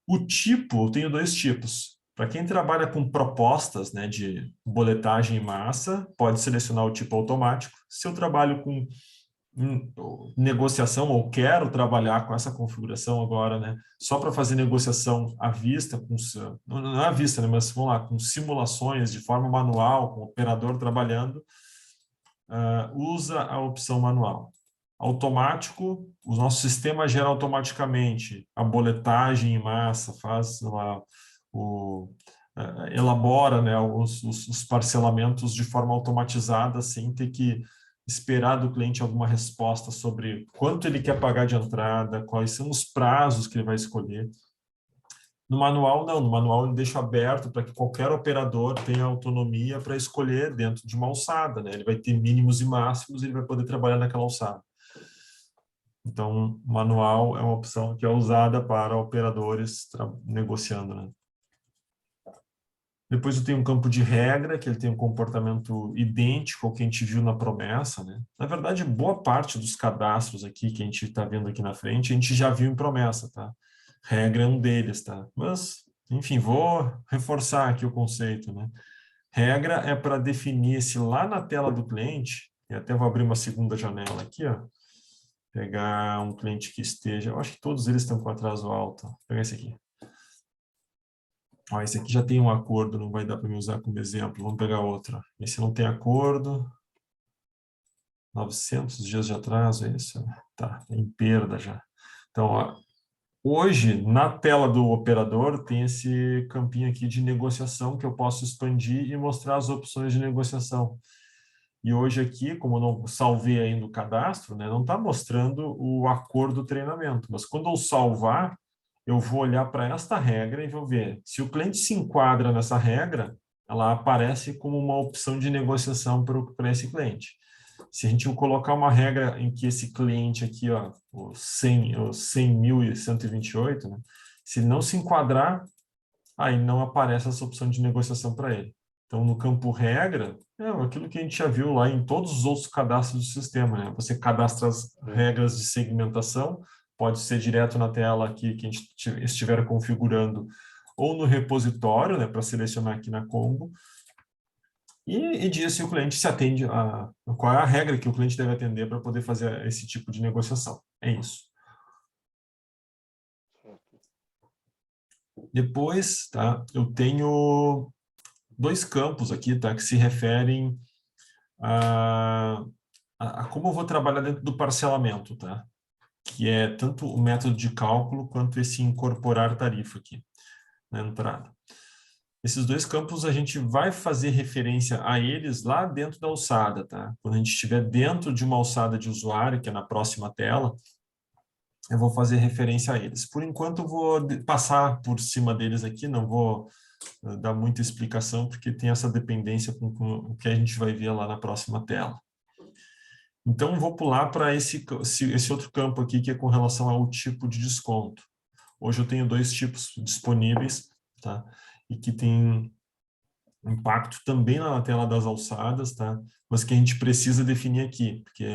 O tipo, eu tenho dois tipos. Para quem trabalha com propostas, né, de boletagem em massa, pode selecionar o tipo automático. Se eu trabalho com negociação ou quero trabalhar com essa configuração agora, né, só para fazer negociação à vista, não é à vista, né, mas vamos lá, com simulações de forma manual, com o operador trabalhando, usa a opção manual. Automático, o nosso sistema gera automaticamente a boletagem em massa, faz elabora, né, os parcelamentos de forma automatizada, sem ter que esperar do cliente alguma resposta sobre quanto ele quer pagar de entrada, quais são os prazos que ele vai escolher. No manual, não. No manual, ele deixa aberto para que qualquer operador tenha autonomia para escolher dentro de uma alçada, né? Ele vai ter mínimos e máximos e ele vai poder trabalhar naquela alçada. Então, manual é uma opção que é usada para operadores negociando, né? Depois eu tenho um campo de regra, que ele tem um comportamento idêntico ao que a gente viu na promessa, né? Na verdade, boa parte dos cadastros aqui que a gente está vendo aqui na frente, a gente já viu em promessa, tá? Regra é um deles, tá? Mas, enfim, vou reforçar aqui o conceito, né? Regra é para definir se lá na tela do cliente, e até vou abrir uma segunda janela aqui, ó, pegar um cliente que esteja, eu acho que todos eles estão com atraso alto. Vou pegar esse aqui. Ó, esse aqui já tem um acordo, não vai dar para me usar como exemplo. Vamos pegar outro. Esse não tem acordo. 900 dias de atraso, é isso? Tá, em perda já. Então, ó, hoje, na tela do operador, tem esse campinho aqui de negociação que eu posso expandir e mostrar as opções de negociação. E hoje aqui, como eu não salvei ainda o cadastro, né, não está mostrando o acordo treinamento. Mas quando eu salvar, eu vou olhar para esta regra e vou ver. Se o cliente se enquadra nessa regra, ela aparece como uma opção de negociação para esse cliente. Se a gente colocar uma regra em que esse cliente aqui, ó, o 100.128, né, se ele não se enquadrar, aí não aparece essa opção de negociação para ele. Então, no campo regra, é aquilo que a gente já viu lá em todos os outros cadastros do sistema, né? Você cadastra as regras de segmentação, pode ser direto na tela aqui que a gente estiver configurando, ou no repositório, né, para selecionar aqui na combo, e diz se o cliente se atende qual é a regra que o cliente deve atender para poder fazer esse tipo de negociação. É isso. Depois, tá, eu tenho dois campos aqui, tá, que se referem a como eu vou trabalhar dentro do parcelamento, tá? que é tanto o método de cálculo quanto esse incorporar tarifa aqui na entrada. Esses dois campos a gente vai fazer referência a eles lá dentro da alçada, tá? Quando a gente estiver dentro de uma alçada de usuário, que é na próxima tela, eu vou fazer referência a eles. Por enquanto, eu vou passar por cima deles aqui, não vou dar muita explicação, porque tem essa dependência com o que a gente vai ver lá na próxima tela. Então, vou pular para esse outro campo aqui, que é com relação ao tipo de desconto. Hoje eu tenho dois tipos disponíveis, tá? E que tem impacto também na tela das alçadas, tá? Mas que a gente precisa definir aqui, porque,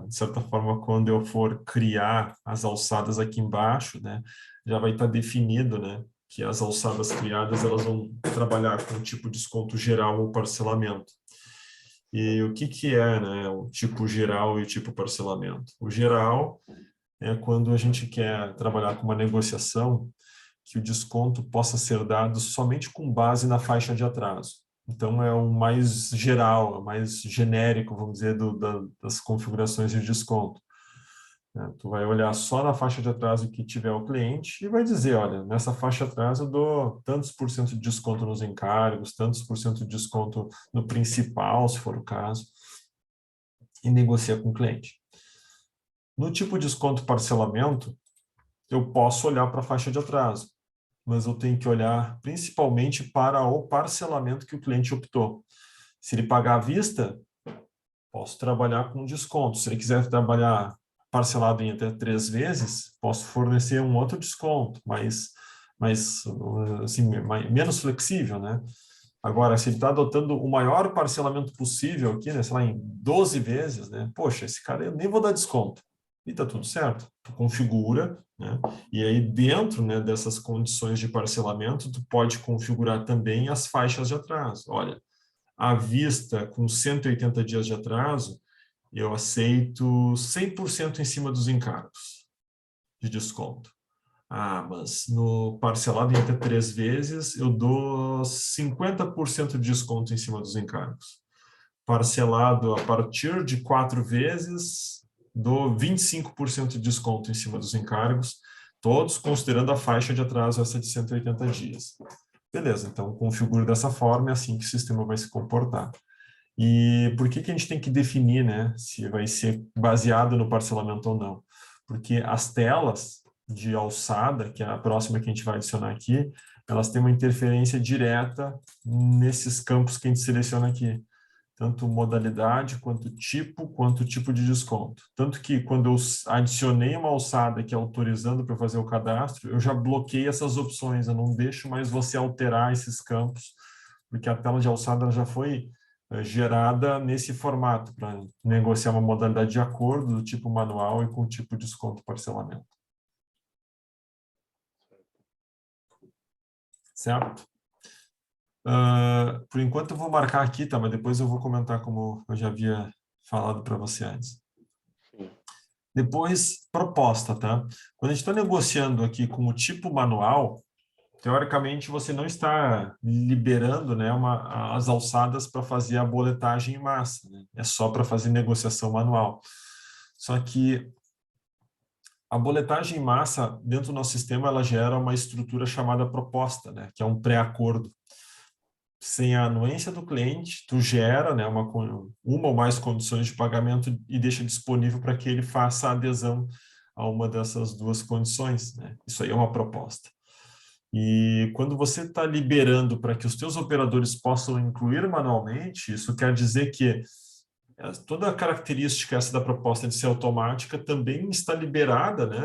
de certa forma, quando eu for criar as alçadas aqui embaixo, né, já vai estar definido, né, que as alçadas criadas, elas vão trabalhar com o tipo de desconto geral ou parcelamento. E o que é, né, o tipo geral e o tipo parcelamento? O geral é quando a gente quer trabalhar com uma negociação que o desconto possa ser dado somente com base na faixa de atraso. Então, é o mais geral, é o mais genérico, vamos dizer, das configurações de desconto. Tu vai olhar só na faixa de atraso que tiver o cliente e vai dizer, olha, nessa faixa de atraso eu dou tantos por cento de desconto nos encargos, tantos por cento de desconto no principal, se for o caso, e negocia com o cliente. No tipo de desconto parcelamento, eu posso olhar para a faixa de atraso, mas eu tenho que olhar principalmente para o parcelamento que o cliente optou. Se ele pagar à vista, posso trabalhar com desconto. Se ele quiser trabalhar parcelado em até 3 vezes, posso fornecer um outro desconto, mas assim, menos flexível, né? Agora, se ele está adotando o maior parcelamento possível aqui, né, sei lá, em 12 vezes, né? Poxa, esse cara eu nem vou dar desconto. E tá tudo certo. Tu configura, né? E aí dentro, né, dessas condições de parcelamento, tu pode configurar também as faixas de atraso. Olha, à vista, com 180 dias de atraso, eu aceito 100% em cima dos encargos de desconto. Ah, mas no parcelado em até 3 vezes, eu dou 50% de desconto em cima dos encargos. Parcelado a partir de 4 vezes, dou 25% de desconto em cima dos encargos, todos considerando a faixa de atraso essa de 180 dias. Beleza, então configuro dessa forma, é assim que o sistema vai se comportar. E por que a gente tem que definir, né, se vai ser baseado no parcelamento ou não? Porque as telas de alçada, que é a próxima que a gente vai adicionar aqui, elas têm uma interferência direta nesses campos que a gente seleciona aqui. Tanto modalidade, quanto tipo de desconto. Tanto que quando eu adicionei uma alçada aqui autorizando para fazer o cadastro, eu já bloqueei essas opções, eu não deixo mais você alterar esses campos, porque a tela de alçada já foi gerada nesse formato, para negociar uma modalidade de acordo do tipo manual e com o tipo de desconto parcelamento. Certo? Por enquanto eu vou marcar aqui, tá? Mas depois eu vou comentar como eu já havia falado para você antes. Sim. Depois, proposta, tá? Quando a gente está negociando aqui com o tipo manual, teoricamente você não está liberando, né, as alçadas para fazer a boletagem em massa, né? É só para fazer negociação manual. Só que a boletagem em massa, dentro do nosso sistema, ela gera uma estrutura chamada proposta, né, que é um pré-acordo. Sem a anuência do cliente, tu gera, né, uma ou mais condições de pagamento e deixa disponível para que ele faça a adesão a uma dessas duas condições, né? Isso aí é uma proposta. E quando você está liberando para que os teus operadores possam incluir manualmente, isso quer dizer que toda a característica essa da proposta de ser automática também está liberada, né?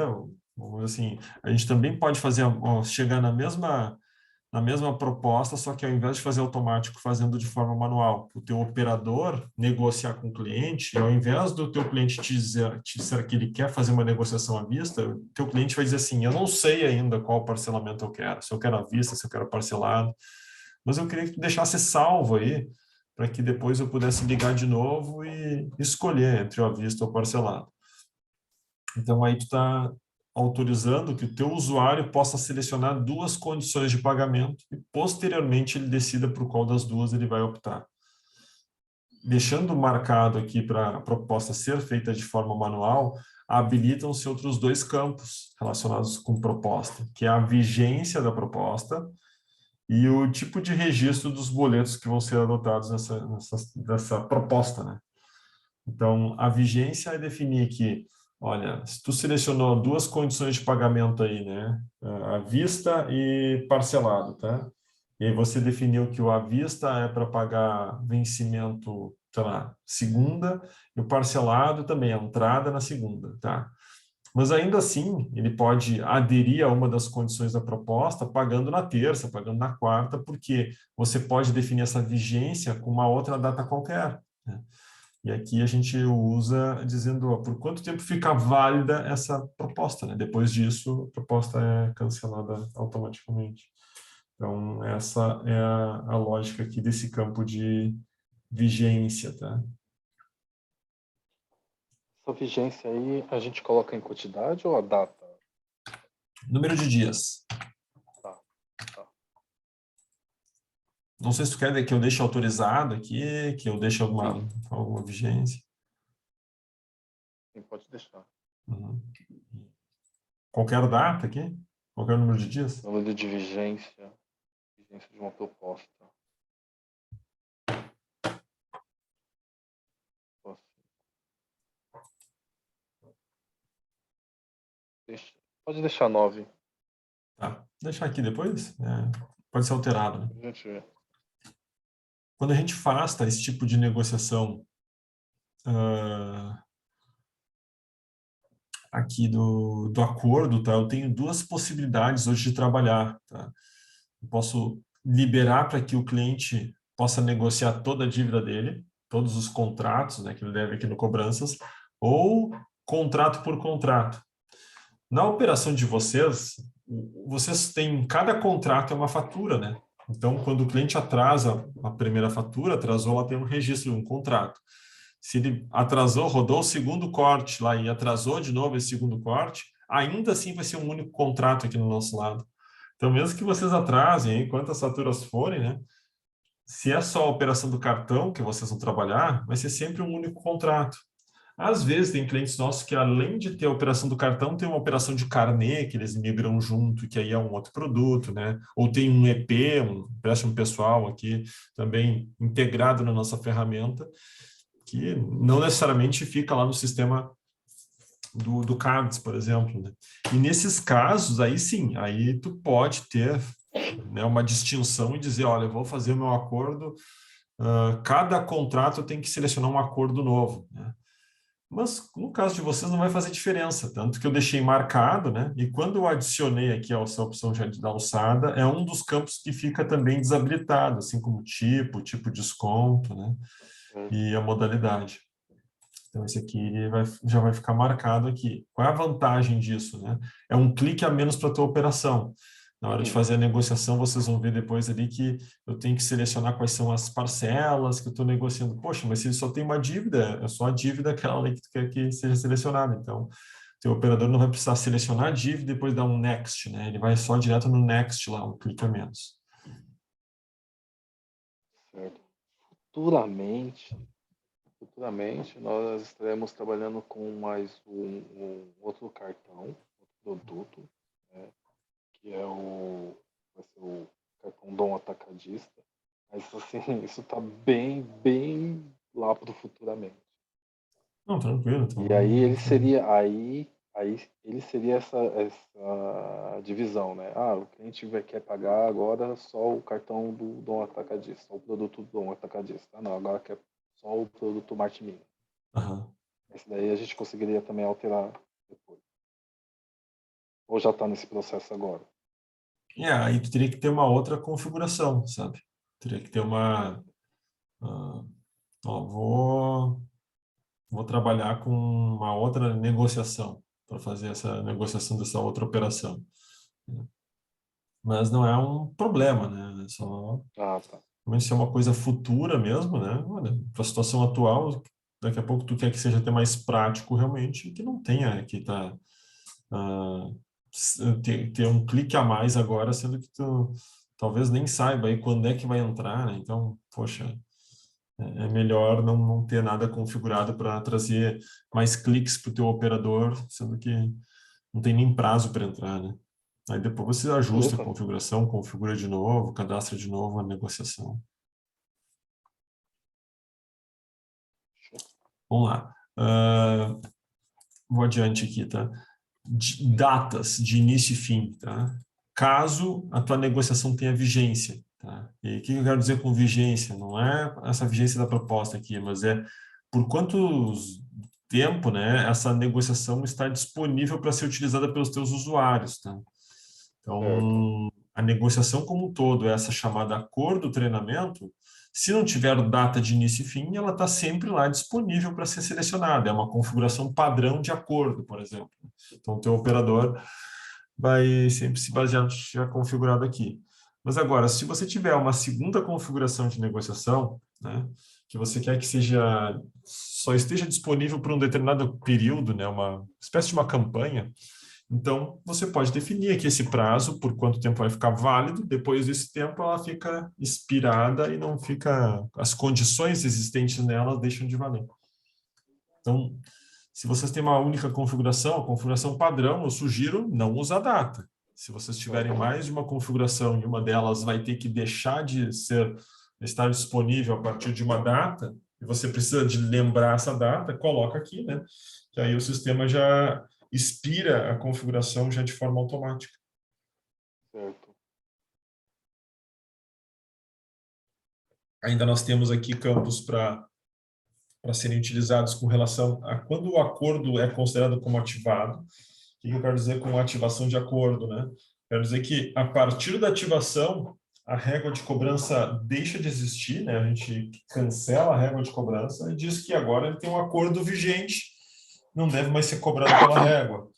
Assim, a gente também pode fazer chegar na mesma proposta, só que ao invés de fazer automático, fazendo de forma manual, o teu operador negociar com o cliente, e ao invés do teu cliente te dizer que ele quer fazer uma negociação à vista, o teu cliente vai dizer assim, eu não sei ainda qual parcelamento eu quero, se eu quero à vista, se eu quero parcelado, mas eu queria que tu deixasse salvo aí, para que depois eu pudesse ligar de novo e escolher entre o à vista ou o parcelado. Então, aí tu está autorizando que o teu usuário possa selecionar duas condições de pagamento e, posteriormente, ele decida por qual das duas ele vai optar. deixando marcado aqui para a proposta ser feita de forma manual, habilitam-se outros dois campos relacionados com proposta, que é a vigência da proposta e o tipo de registro dos boletos que vão ser adotados nessa proposta, né? Então, a vigência é definir que, olha, se tu selecionou duas condições de pagamento aí, né? À vista e parcelado, tá? E aí você definiu que o à vista é para pagar vencimento, sei lá, segunda, e o parcelado também, a entrada na segunda, tá? Mas ainda assim, ele pode aderir a uma das condições da proposta pagando na terça, pagando na quarta, porque você pode definir essa vigência com uma outra data qualquer, né? E aqui a gente usa dizendo ó, por quanto tempo fica válida essa proposta, né? Depois disso, a proposta é cancelada automaticamente. Então, essa é a lógica aqui desse campo de vigência, tá? Essa vigência aí, a gente coloca em quantidade ou a data? Número de dias. Tá, tá. Não sei se tu quer que eu deixe autorizado aqui, que eu deixe alguma vigência. Sim, pode deixar. Uhum. Qualquer data aqui? Qualquer número de dias? Número de vigência de uma proposta. Pode deixar 9. Tá. Deixar aqui depois? Pode ser alterado, né? A gente vê. Quando a gente faz esse tipo de negociação aqui do acordo, tá? Eu tenho duas possibilidades hoje de trabalhar, tá? Eu posso liberar para que o cliente possa negociar toda a dívida dele, todos os contratos, né, que ele deve aqui no cobranças, ou contrato por contrato. Na operação de vocês têm, cada contrato é uma fatura, né? Então, quando o cliente atrasa a primeira fatura, atrasou, ela tem um registro, um contrato. Se ele atrasou, rodou o segundo corte lá e atrasou de novo esse segundo corte, ainda assim vai ser um único contrato aqui no nosso lado. Então, mesmo que vocês atrasem, hein, quantas faturas forem, né? Se é só a operação do cartão que vocês vão trabalhar, vai ser sempre um único contrato. Às vezes, tem clientes nossos que, além de ter a operação do cartão, tem uma operação de carnê, que eles migram junto, que aí é um outro produto, né? Ou tem um EP, um empréstimo pessoal aqui, também integrado na nossa ferramenta, que não necessariamente fica lá no sistema do Cards, por exemplo, né? E nesses casos, aí sim, aí tu pode ter, né, uma distinção e dizer, olha, eu vou fazer o meu acordo, cada contrato tem que selecionar um acordo novo, né? Mas no caso de vocês não vai fazer diferença, tanto que eu deixei marcado, né? E quando eu adicionei aqui essa opção de alçada, é um dos campos que fica também desabilitado, assim como tipo de desconto, né? E a modalidade. Então, esse aqui já vai ficar marcado aqui. Qual é a vantagem disso, né? É um clique a menos para a tua operação. Na hora de fazer a negociação, vocês vão ver depois ali que eu tenho que selecionar quais são as parcelas que eu estou negociando. Poxa, mas se ele só tem uma dívida, é só a dívida aquela ali que tu quer que seja selecionada. Então, teu operador não vai precisar selecionar a dívida e depois dar um next, né? Ele vai só direto no next lá, um clique a menos. Certo. Futuramente nós estaremos trabalhando com mais um outro cartão, outro produto, né, que vai ser o cartão Dom Atacadista. Mas assim, isso está bem lá para o futuramente. Não, tranquilo. E aí ele seria essa divisão, né? Ah, o cliente quer pagar agora só o cartão do Dom Atacadista, só o produto do Dom Atacadista. Ah, não, agora quer só o produto Martimina. Aham. Esse daí a gente conseguiria também alterar depois. Ou já está nesse processo agora? Aí tu teria que ter uma outra configuração, sabe? Teria que ter uma... ó, vou trabalhar com uma outra negociação para fazer essa negociação dessa outra operação. Mas não é um problema, né? É só, Ah, tá. realmente se é uma coisa futura mesmo, né? Olha, para a situação atual, daqui a pouco tu quer que seja até mais prático realmente, que não tenha que ter um clique a mais agora, sendo que tu talvez nem saiba aí quando é que vai entrar, né? Então, poxa, É melhor não ter nada configurado para trazer mais cliques para o teu operador, sendo que não tem nem prazo para entrar, né? Aí depois você ajusta a Beleza? configuração, configura de novo, cadastra de novo a negociação. Vamos lá. Vou adiante aqui, tá? Datas de início e fim, tá? Caso a tua negociação tenha vigência, tá? E aí, o que eu quero dizer com vigência? Não é essa vigência da proposta aqui, mas é por quanto tempo, né, essa negociação está disponível para ser utilizada pelos teus usuários, tá? Certo. Então, a negociação como um todo, essa chamada acordo treinamento, se não tiver data de início e fim, ela está sempre lá disponível para ser selecionada. É uma configuração padrão de acordo, por exemplo. Então, o teu operador vai sempre se basear no que já configurado aqui. Mas agora, se você tiver uma segunda configuração de negociação, né, que você quer que seja só esteja disponível por um determinado período, né, uma espécie de uma campanha, então, você pode definir aqui esse prazo, por quanto tempo vai ficar válido. Depois desse tempo, ela fica expirada e não fica... As condições existentes nela deixam de valer. Então, se vocês têm uma única configuração, a configuração padrão, eu sugiro não usar data. Se vocês tiverem Certo. mais de uma configuração e uma delas vai ter que deixar de estar disponível a partir de uma data, e você precisa de lembrar essa data, coloca aqui, né? Que aí o sistema já expira a configuração já de forma automática. Certo. Ainda nós temos aqui campos para serem utilizados com relação a quando o acordo é considerado como ativado. O que eu quero dizer com ativação de acordo, né? Quero dizer que a partir da ativação, a régua de cobrança deixa de existir, né? A gente cancela a régua de cobrança e diz que agora ele tem um acordo vigente, não deve mais ser cobrado pela régua.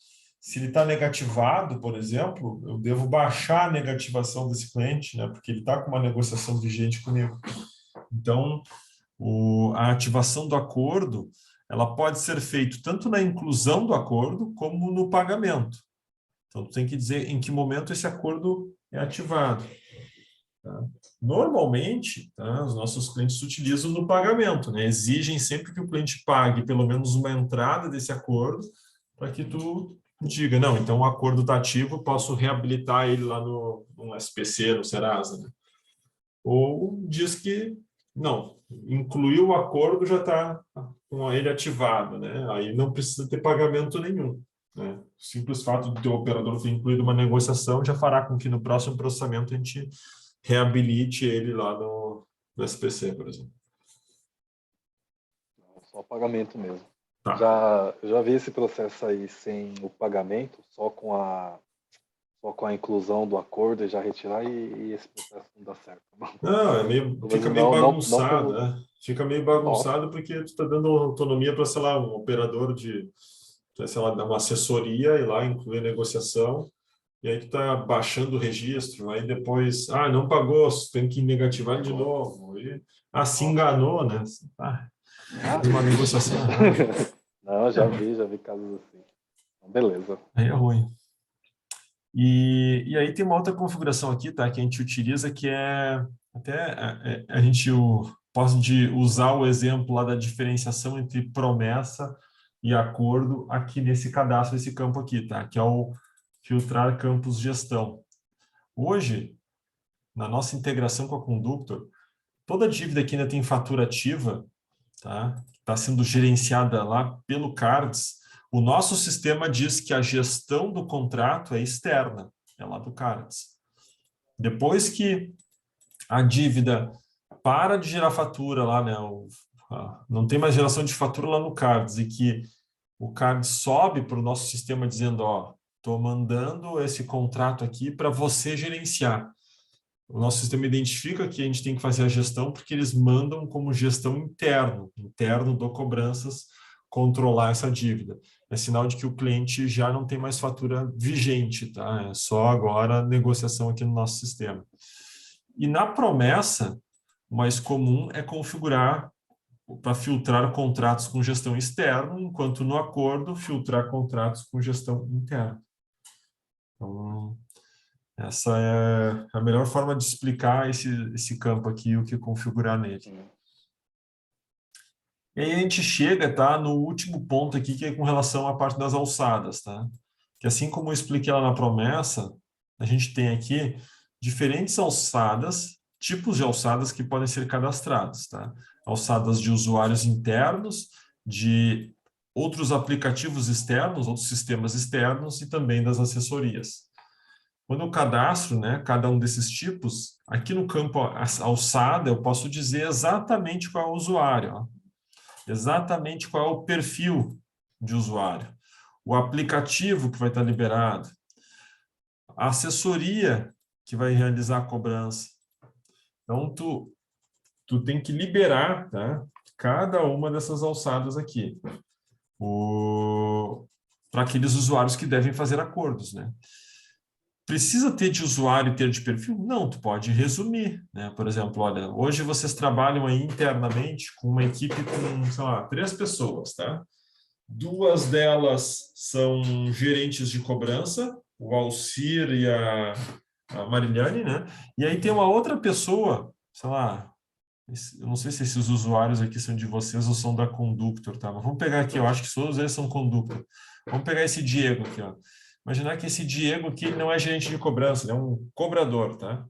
Se ele está negativado, por exemplo, eu devo baixar a negativação desse cliente, né? Porque ele está com uma negociação vigente comigo. Então, a ativação do acordo, ela pode ser feita tanto na inclusão do acordo como no pagamento. Então, tu tem que dizer em que momento esse acordo é ativado. Tá? Normalmente, tá, os nossos clientes utilizam no pagamento, né? Exigem sempre que o cliente pague pelo menos uma entrada desse acordo para que tu diga, não, então o acordo está ativo, posso reabilitar ele lá no SPC, no Serasa, né? Ou diz que não, incluiu o acordo, já está com ele ativado, né? Aí não precisa ter pagamento nenhum, né? O simples fato de ter o operador ter incluído uma negociação já fará com que no próximo processamento a gente reabilite ele lá no SPC, por exemplo. Só pagamento mesmo. Tá. Eu já vi esse processo aí sem o pagamento, só com a inclusão do acordo e já retirar, e esse processo não dá certo. Não, Pelo fica menos meio não bagunçado, pelo. né? Fica meio Nossa, bagunçado porque tu está dando autonomia para, sei lá, um operador de, sei lá, dar uma assessoria e lá incluir negociação. E aí tu tá baixando o registro, aí depois, não pagou, tem que negativar de pagou. novo. E, se Nossa. enganou, né? Ah, Fez uma negociação errada. não, É ruim. já vi casos assim. Então, beleza. Aí é ruim. E aí tem uma outra configuração aqui, tá? Que a gente utiliza que é até a gente pode usar o exemplo lá da diferenciação entre promessa e acordo aqui nesse cadastro, esse campo aqui, tá? Que é o filtrar campos gestão. Hoje, na nossa integração com a Conductor, toda dívida que ainda tem fatura ativa, tá? Está sendo gerenciada lá pelo Cards. O nosso sistema diz que a gestão do contrato é externa, é lá do Cards. Depois que a dívida para de gerar fatura lá, né? Não tem mais geração de fatura lá no Cards e que o Cards sobe para o nosso sistema dizendo, ó, estou mandando esse contrato aqui para você gerenciar. O nosso sistema identifica que a gente tem que fazer a gestão porque eles mandam como gestão interno do cobranças, controlar essa dívida. É sinal de que o cliente já não tem mais fatura vigente, tá? É só agora a negociação aqui no nosso sistema. E na promessa, o mais comum é configurar para filtrar contratos com gestão externa, enquanto no acordo filtrar contratos com gestão interna. Então, essa é a melhor forma de explicar esse campo aqui, o que configurar nele. E aí a gente chega, tá, no último ponto aqui, que é com relação à parte das alçadas, tá? Que assim como eu expliquei lá na promessa, a gente tem aqui diferentes alçadas, tipos de alçadas que podem ser cadastrados, tá? Alçadas de usuários internos, de outros aplicativos externos, outros sistemas externos e também das assessorias. Quando eu cadastro, né, cada um desses tipos, aqui no campo alçada, eu posso dizer exatamente qual é o usuário, ó, exatamente qual é o perfil de usuário, o aplicativo que vai estar liberado, a assessoria que vai realizar a cobrança. Então, tu tem que liberar, tá, cada uma dessas alçadas aqui, para aqueles usuários que devem fazer acordos, né? Precisa ter de usuário e ter de perfil? Não, tu pode resumir, né? Por exemplo, olha, hoje vocês trabalham aí internamente com uma equipe com, sei lá, 3 pessoas, tá? 2 delas são gerentes de cobrança, o Alcir e a Marilhane, né? E aí tem uma outra pessoa, sei lá, eu não sei se esses usuários aqui são de vocês ou são da Conductor, tá? Mas vamos pegar aqui, eu acho que todos eles são Conductor. Vamos pegar esse Diego aqui, ó. Imaginar que esse Diego aqui não é gerente de cobrança, ele é um cobrador, tá?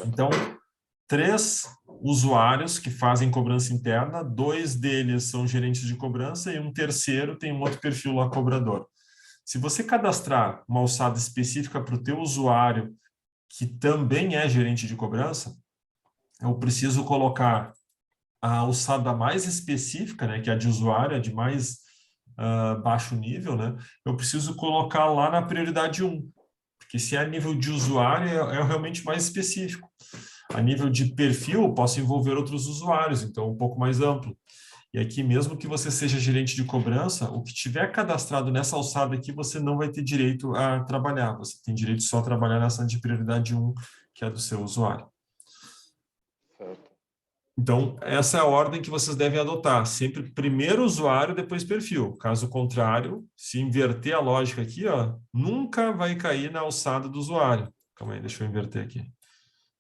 Então, 3 usuários que fazem cobrança interna, 2 deles são gerentes de cobrança e um terceiro tem um outro perfil lá, cobrador. Se você cadastrar uma alçada específica para o teu usuário, que também é gerente de cobrança, eu preciso colocar a alçada mais específica, né, que é a de usuário, é de mais baixo nível, né, eu preciso colocar lá na prioridade 1, porque se é a nível de usuário, é realmente mais específico. A nível de perfil, eu posso envolver outros usuários, então um pouco mais amplo. E aqui, mesmo que você seja gerente de cobrança, o que tiver cadastrado nessa alçada aqui, você não vai ter direito a trabalhar. Você tem direito só a trabalhar nessa de prioridade 1, que é do seu usuário. Certo. Então, essa é a ordem que vocês devem adotar. Sempre primeiro usuário, depois perfil. Caso contrário, se inverter a lógica aqui, ó, nunca vai cair na alçada do usuário. Calma aí, deixa eu inverter aqui.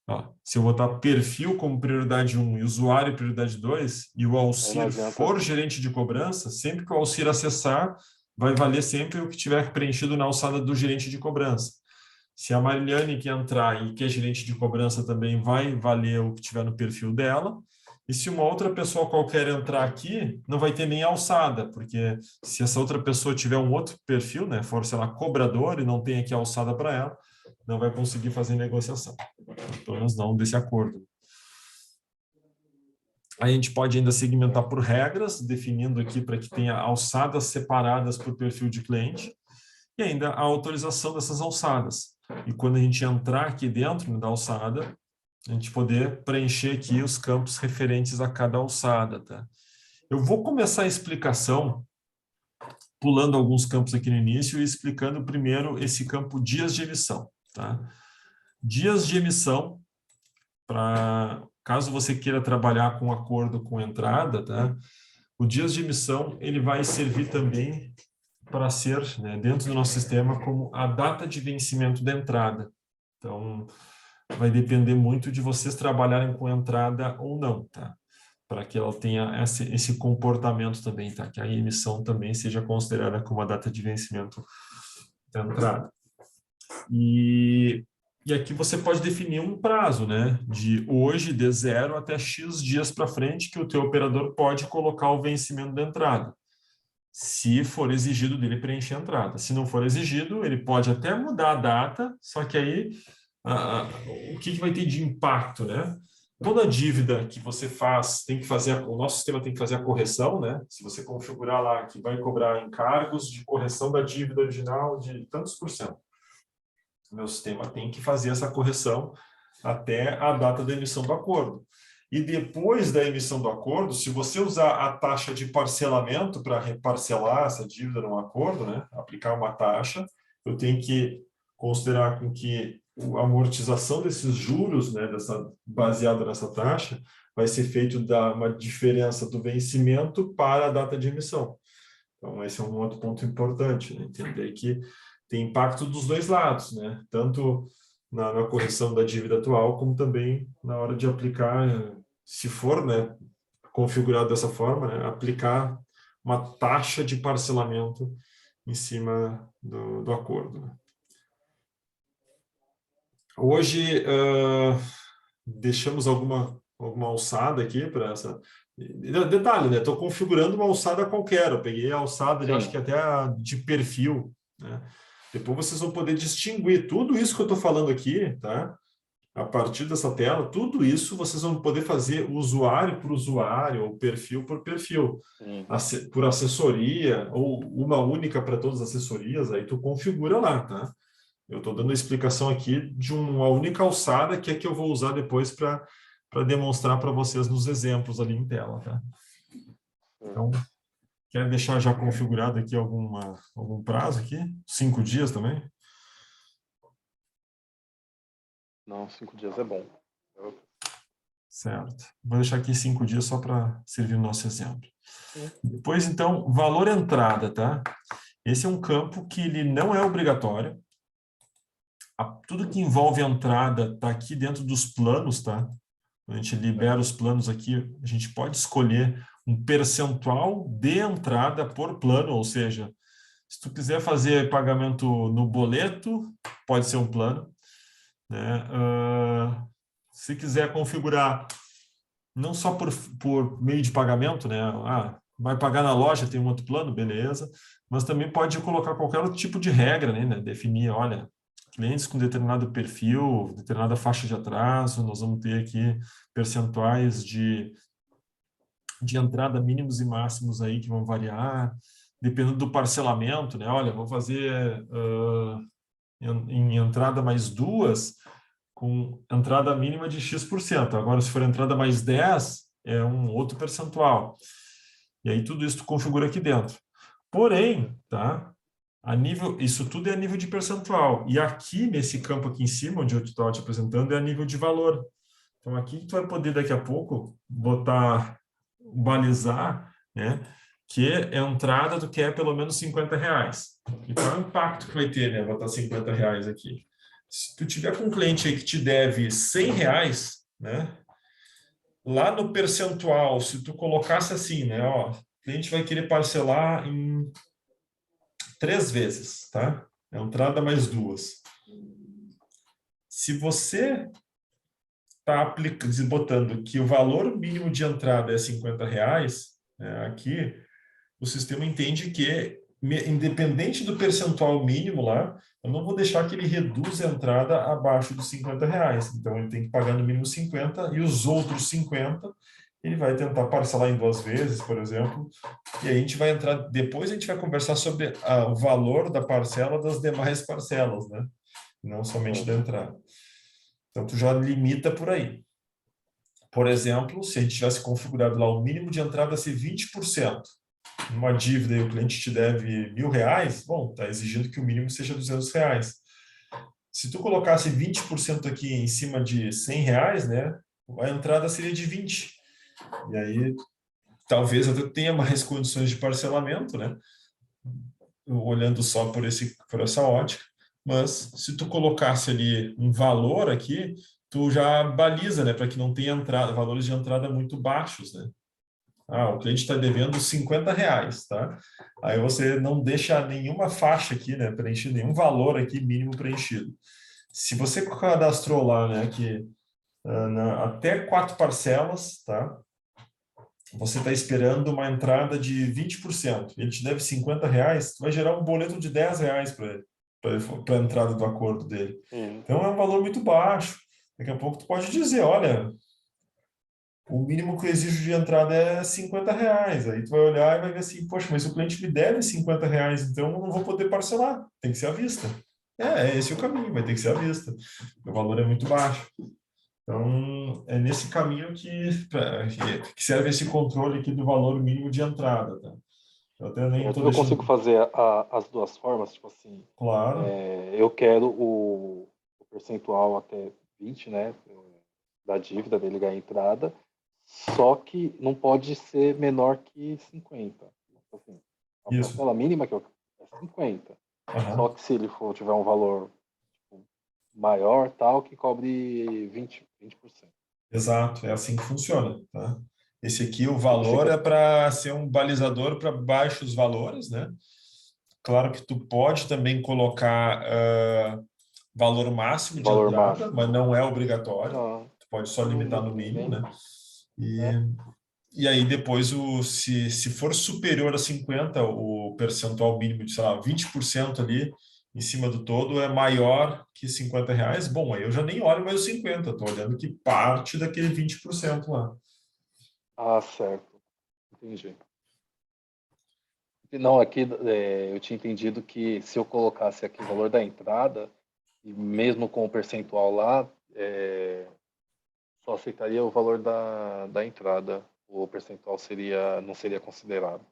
Ó, se eu botar perfil como prioridade 1 e usuário prioridade 2, e o Aí não Alcir adianta. for gerente de cobrança, sempre que o Alcir acessar, vai valer sempre o que tiver preenchido na alçada do gerente de cobrança. Se a Mariane que entrar e que é gerente de cobrança também, vai valer o que tiver no perfil dela. E se uma outra pessoa qualquer entrar aqui, não vai ter nem alçada, porque se essa outra pessoa tiver um outro perfil, né, for, sei lá, cobrador e não tem aqui alçada para ela, não vai conseguir fazer negociação. Pelo menos não desse acordo. A gente pode ainda segmentar por regras, definindo aqui para que tenha alçadas separadas por perfil de cliente, e ainda a autorização dessas alçadas. E quando a gente entrar aqui dentro da alçada, a gente poder preencher aqui os campos referentes a cada alçada, tá? Eu vou começar a explicação pulando alguns campos aqui no início e explicando primeiro esse campo dias de emissão, tá? Dias de emissão, para caso você queira trabalhar com acordo com entrada, tá? O dias de emissão ele vai servir também para ser, né, dentro do nosso sistema, como a data de vencimento da entrada. Então, vai depender muito de vocês trabalharem com entrada ou não, tá? Para que ela tenha esse comportamento também, tá? Que a emissão também seja considerada como a data de vencimento da entrada. E aqui você pode definir um prazo, né? De hoje, de 0 até X dias para frente, que o teu operador pode colocar o vencimento da entrada. Se for exigido dele preencher a entrada. Se não for exigido, ele pode até mudar a data, só que aí o que vai ter de impacto, né? Toda dívida que você faz, tem que fazer, o nosso sistema tem que fazer a correção, né? Se você configurar lá que vai cobrar encargos de correção da dívida original de tantos por cento, o meu sistema tem que fazer essa correção até a data da emissão do acordo. E depois da emissão do acordo, se você usar a taxa de parcelamento para reparcelar essa dívida no acordo, né, aplicar uma taxa, eu tenho que considerar com que a amortização desses juros, né, baseado nessa taxa, vai ser feito da uma diferença do vencimento para a data de emissão. Então, esse é um outro ponto importante, né, entender que tem impacto dos dois lados, né, tanto na correção da dívida atual, como também na hora de aplicar, se for, né, configurado dessa forma, né? Aplicar uma taxa de parcelamento em cima do acordo, né? Hoje, deixamos alguma alçada aqui para essa... Detalhe, né? Estou configurando uma alçada qualquer. Eu peguei a alçada, eu acho que até de perfil, né? Depois vocês vão poder distinguir tudo isso que eu estou falando aqui, tá? A partir dessa tela, tudo isso vocês vão poder fazer usuário por usuário, ou perfil por perfil, por assessoria, ou uma única para todas as assessorias, aí tu configura lá, tá? Eu estou dando a explicação aqui de uma única alçada que é que eu vou usar depois para demonstrar para vocês nos exemplos ali em tela, tá? Então, quer deixar já configurado aqui algum prazo aqui? 5 dias também? Não, 5 dias é bom. Certo. Vou deixar aqui 5 dias só para servir o nosso exemplo. Depois, então, valor entrada, tá? Esse é um campo que ele não é obrigatório. Tudo que envolve entrada está aqui dentro dos planos, tá? Quando a gente libera os planos aqui, a gente pode escolher um percentual de entrada por plano, ou seja, se tu quiser fazer pagamento no boleto, pode ser um plano, né? Se quiser configurar não só por meio de pagamento, né? Vai pagar na loja, tem um outro plano, beleza. Mas também pode colocar qualquer outro tipo de regra, né? Definir, olha, clientes com determinado perfil, determinada faixa de atraso, nós vamos ter aqui percentuais de entrada mínimos e máximos aí que vão variar, dependendo do parcelamento, né? Olha, vou fazer em entrada mais 2, com entrada mínima de X%. Agora, se for entrada mais 10, é um outro percentual. E aí tudo isso tu configura aqui dentro. Porém, tá? Isso tudo é a nível de percentual. E aqui, nesse campo aqui em cima, onde eu estou te apresentando, é a nível de valor. Então, aqui tu vai poder, daqui a pouco, balizar, né? Que é a entrada do que é pelo menos R$50. E qual é o impacto que vai ter, né? Botar R$50 aqui. Se tu tiver com um cliente aí que te deve R$100, né? Lá no percentual, se tu colocasse assim, né? Ó, o cliente vai querer parcelar em 3 vezes, tá? É entrada mais 2. Se você está botando que o valor mínimo de entrada é R$50, né, aqui, o sistema entende que, independente do percentual mínimo lá, eu não vou deixar que ele reduza a entrada abaixo dos R$50. Então, ele tem que pagar no mínimo 50 e os outros 50 ele vai tentar parcelar em 2 vezes, por exemplo, e aí a gente vai entrar, depois a gente vai conversar sobre o valor da parcela das demais parcelas, né? Não somente da entrada. Então, tu já limita por aí. Por exemplo, se a gente tivesse configurado lá o mínimo de entrada ser 20%, numa dívida e o cliente te deve R$1.000, bom, está exigindo que o mínimo seja R$200. Se tu colocasse 20% aqui em cima de R$100, né, a entrada seria de 20. E aí, talvez até tenha mais condições de parcelamento, né, olhando só por essa ótica. Mas se tu colocasse ali um valor aqui, tu já baliza, né, para que não tenha valores de entrada muito baixos, né? O cliente está devendo R$50, tá? Aí você não deixa nenhuma faixa aqui, né, preenchida, nenhum valor aqui mínimo preenchido. Se você cadastrou lá, né, que até 4 parcelas, tá? Você está esperando uma entrada de 20%. Ele te deve R$50, tu vai gerar um boleto de R$10 para a entrada do acordo dele. Então, é um valor muito baixo. Daqui a pouco tu pode dizer, olha, o mínimo que eu exijo de entrada é R$50. Aí tu vai olhar e vai ver assim, poxa, mas o cliente me deve R$50, então eu não vou poder parcelar. Tem que ser à vista. Esse é o caminho, vai ter que ser à vista. O valor é muito baixo. Então, é nesse caminho que serve esse controle aqui do valor mínimo de entrada, tá? Eu consigo fazer as duas formas, tipo assim, claro. Eu quero o percentual até 20, né, da dívida dele ganhar entrada, só que não pode ser menor que 50. Assim, a parcela mínima que é 50. Só que se ele tiver um valor maior, tal, que cobre 20%. Exato, é assim que funciona, tá? Esse aqui, o valor é para ser um balizador para baixos valores, né? Claro que tu pode também colocar valor máximo de valor entrada, máximo. mas não é obrigatório. Não, Tu pode só limitar no mínimo, nem, né? E, né? e aí depois, se for superior a 50, o percentual mínimo de, sei lá, 20% ali em cima do todo é maior que R$ 50, bom, aí eu já nem olho mais os 50, estou olhando que parte daquele 20% lá. Ah, certo. Entendi. Não, aqui eu tinha entendido que se eu colocasse aqui o valor da entrada, e mesmo com o percentual lá, só aceitaria o valor da entrada. O percentual não seria considerado.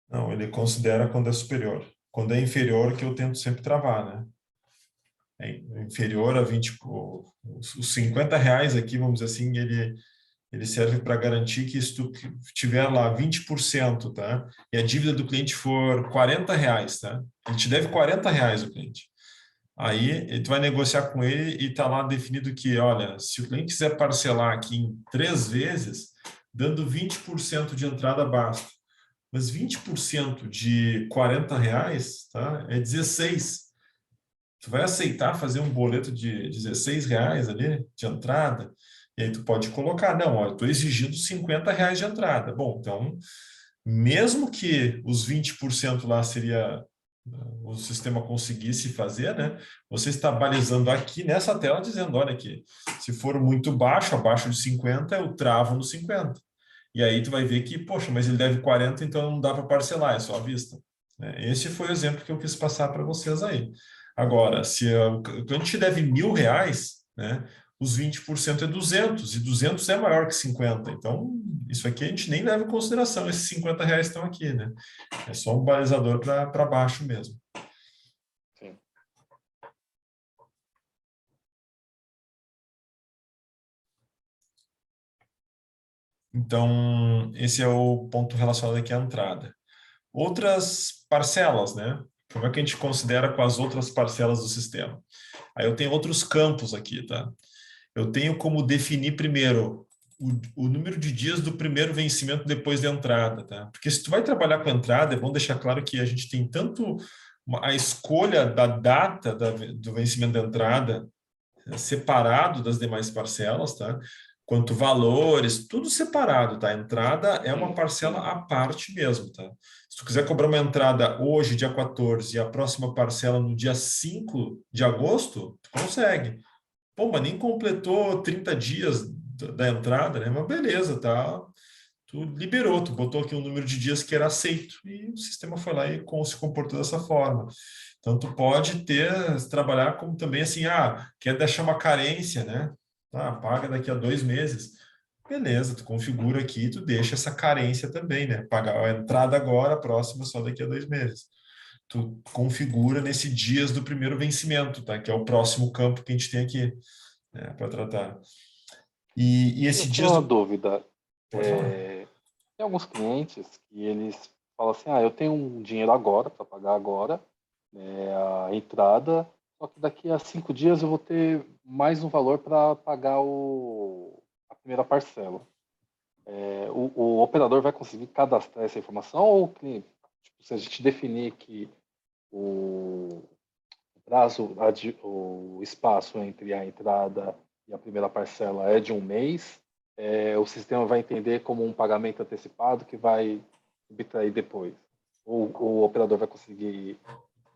Não, ele considera quando é superior. Quando é inferior, que eu tento sempre travar, né? É inferior a 20, os R$ 50 aqui, vamos dizer assim, ele serve para garantir que se tu tiver lá 20%, tá? E a dívida do cliente for R$ 40, tá? Ele te deve R$ 40 o cliente. Aí tu vai negociar com ele e tá lá definido que, olha, se o cliente quiser parcelar aqui em 3 vezes, dando 20% de entrada basta. Mas 20% de R$ 40, tá? É 16. Tu vai aceitar fazer um boleto de R$ 16 ali de entrada? E aí tu pode colocar, não, olha, estou exigindo R$ 50 de entrada. Bom, então, mesmo que os 20% lá seria o sistema conseguisse fazer, né? Você está balizando aqui nessa tela dizendo, olha aqui, se for muito baixo, abaixo de 50, eu travo no 50. E aí tu vai ver que, poxa, mas ele deve 40, então não dá para parcelar, é só à vista. Né? Esse foi o exemplo que eu quis passar para vocês aí. Agora, se o cliente te deve R$ 1.000, né? Os 20% é 200, e 200 é maior que 50. Então, isso aqui a gente nem leva em consideração, esses R$ 50 estão aqui, né? É só um balizador para baixo mesmo. Sim. Então, esse é o ponto relacionado aqui à entrada. Outras parcelas, né? Como é que a gente considera com as outras parcelas do sistema? Aí eu tenho outros campos aqui, tá? Eu tenho como definir primeiro o número de dias do primeiro vencimento depois da entrada, tá? Porque se tu vai trabalhar com entrada, é bom deixar claro que a gente tem tanto a escolha da data do vencimento da entrada separado das demais parcelas, tá? Quanto valores, tudo separado, tá? A entrada é uma parcela à parte mesmo, tá? Se tu quiser cobrar uma entrada hoje, dia 14, e a próxima parcela no dia 5 de agosto, tu consegue. Pô, mas nem completou 30 dias da entrada, né? Mas beleza, tá? Tu liberou, tu botou aqui um número de dias que era aceito e o sistema foi lá e se comportou dessa forma. Então, tu pode trabalhar como também assim, quer deixar uma carência, né? Paga daqui a 2 meses. Beleza, tu configura aqui, tu deixa essa carência também, né? Pagar a entrada agora, a próxima só daqui a 2 meses. Tu configura nesse dias do primeiro vencimento, tá? Que é o próximo campo que a gente tem aqui, né, para tratar. E Eu esse tenho dias uma do... dúvida. Pode falar. Tem alguns clientes que eles falam assim, eu tenho um dinheiro agora para pagar agora, né, a entrada, só que daqui a 5 dias eu vou ter mais um valor para pagar a primeira parcela. O operador vai conseguir cadastrar essa informação ou o cliente, tipo, se a gente definir que o prazo, o espaço entre a entrada e a primeira parcela é de um mês, o sistema vai entender como um pagamento antecipado que vai subtrair depois. Ou o operador vai conseguir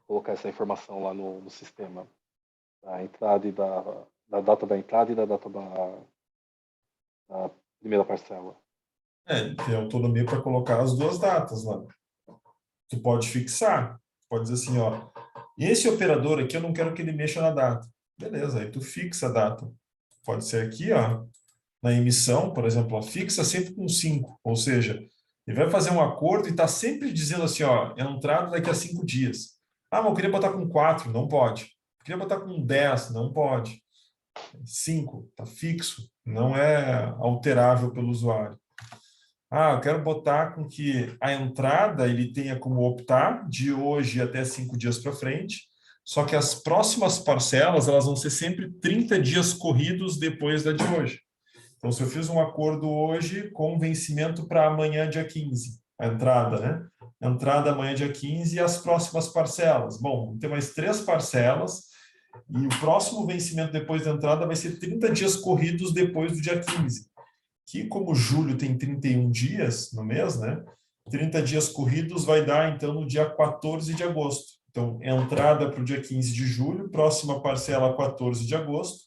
colocar essa informação lá no sistema da entrada e da data da entrada e da data da primeira parcela. Tem autonomia para colocar as duas datas lá. Tu pode fixar, pode dizer assim, ó, esse operador aqui eu não quero que ele mexa na data. Beleza, aí tu fixa a data. Pode ser aqui, ó, na emissão, por exemplo, ó, fixa sempre com 5, ou seja, ele vai fazer um acordo e está sempre dizendo assim, ó, entrada daqui a 5 dias. Mas eu queria botar com 4, não pode. Eu queria botar com 10, não pode. 5, está fixo, não é alterável pelo usuário. Eu quero botar com que a entrada ele tenha como optar de hoje até 5 dias para frente, só que as próximas parcelas elas vão ser sempre 30 dias corridos depois da de hoje. Então, se eu fiz um acordo hoje com vencimento para amanhã, dia 15, a entrada, né? Entrada amanhã, dia 15, e as próximas parcelas. Bom, tem mais 3 parcelas, e o próximo vencimento depois da entrada vai ser 30 dias corridos depois do dia 15. Que, como julho tem 31 dias no mês, né? 30 dias corridos vai dar, então, no dia 14 de agosto. Então, entrada para o dia 15 de julho, próxima parcela 14 de agosto.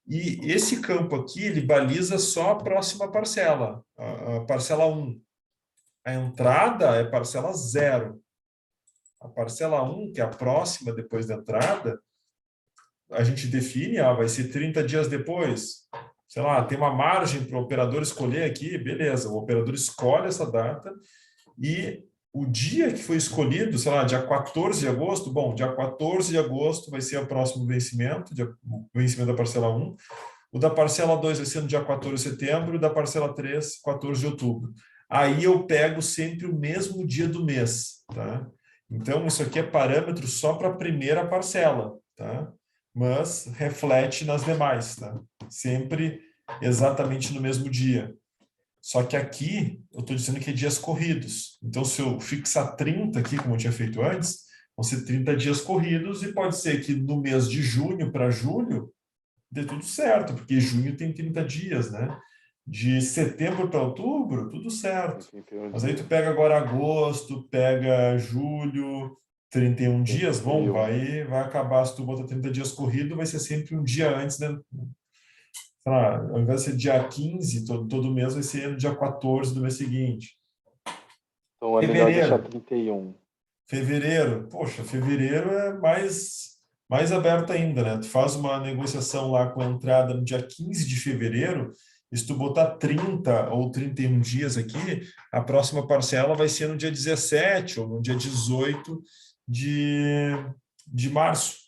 E esse campo aqui, ele baliza só a próxima parcela, a parcela 1. A entrada é parcela 0. A parcela 1, que é a próxima depois da entrada, a gente define, vai ser 30 dias depois. Sei lá, tem uma margem para o operador escolher aqui, beleza, o operador escolhe essa data e o dia que foi escolhido, sei lá, dia 14 de agosto, bom, dia 14 de agosto vai ser o próximo vencimento, o vencimento da parcela 1, o da parcela 2 vai ser no dia 14 de setembro, e da parcela 3, 14 de outubro. Aí eu pego sempre o mesmo dia do mês, tá? Então, isso aqui é parâmetro só para a primeira parcela, tá? Mas reflete nas demais, tá? Sempre exatamente no mesmo dia. Só que aqui, eu estou dizendo que é dias corridos. Então, se eu fixar 30 aqui, como eu tinha feito antes, vão ser 30 dias corridos, e pode ser que no mês de junho para julho dê tudo certo, porque junho tem 30 dias, né? De setembro para outubro, tudo certo. Mas aí tu pega agora agosto, pega julho, 31 dias, bom, vai acabar, se tu botar 30 dias corrido, vai ser sempre um dia antes, né? Ao invés de ser dia 15, todo mês vai ser no dia 14 do mês seguinte. Então é melhor deixar 31. Fevereiro, poxa, fevereiro é mais aberto ainda, né? Tu faz uma negociação lá com a entrada no dia 15 de fevereiro, e se tu botar 30 ou 31 dias aqui, a próxima parcela vai ser no dia 17 ou no dia 18 de março.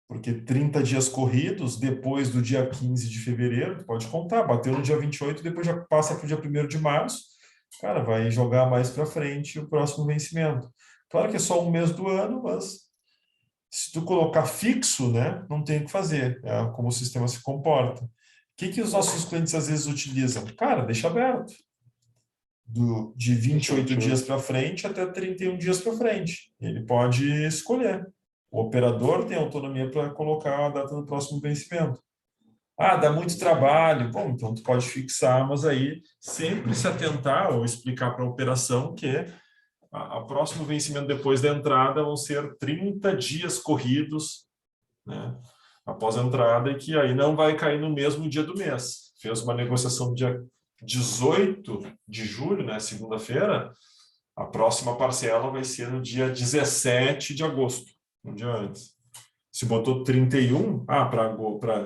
Porque 30 dias corridos, depois do dia 15 de fevereiro, tu pode contar, bateu no dia 28, depois já passa para o dia 1º de março, cara, vai jogar mais para frente o próximo vencimento. Claro que é só um mês do ano, mas se tu colocar fixo, né, não tem o que fazer, é como o sistema se comporta. O que os nossos clientes às vezes utilizam? Cara, deixa aberto. De 28 dias para frente até 31 dias para frente. Ele pode escolher. O operador tem autonomia para colocar a data do próximo vencimento. Ah, dá muito trabalho. Bom, então tu pode fixar, mas aí sempre se atentar ou explicar para a operação que o próximo vencimento depois da entrada vão ser 30 dias corridos, né, após a entrada, e que aí não vai cair no mesmo dia do mês. Fez uma negociação no dia 18 de julho, né, segunda-feira, a próxima parcela vai ser no dia 17 de agosto, um dia antes. Se botou 31,